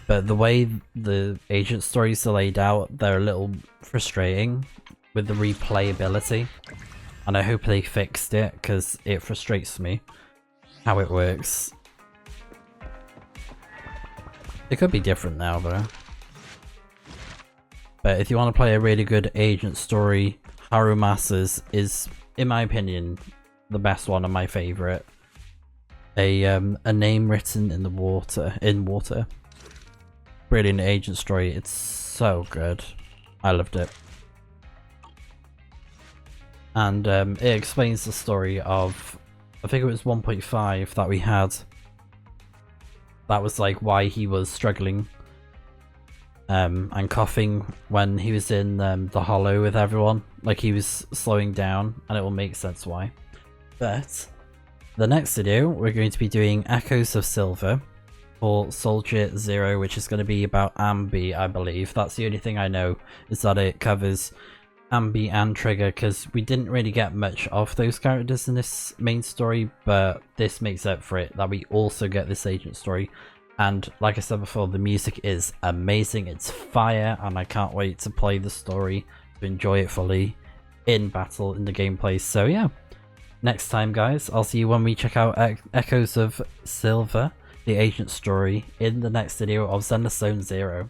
A: but the way the agent stories are laid out, they're a little frustrating with the replayability, and I hope they fixed it because it frustrates me how it works. It could be different now though. But if you want to play a really good agent story, Harumasa's is, in my opinion, the best one and my favourite. A name written in the water, Brilliant agent story, it's so good. I loved it. And it explains the story of, I think it was 1.5 that we had. That was like why he was struggling and coughing when he was in the hollow with everyone. Like he was slowing down, and it will make sense why. But the next video, we're going to be doing Echoes of Silver for Soldier Zero, which is going to be about Ambi, I believe. That's the only thing I know, is that it covers Ambi and Trigger, because we didn't really get much of those characters in this main story, but this makes up for it, that we also get this agent story. And like I said before, the music is amazing, it's fire, and I can't wait to play the story, to enjoy it fully in battle, in the gameplay. So yeah, next time guys, I'll see you when we check out Echoes of Silver, the agent story, in the next video of Zenless Zone Zero.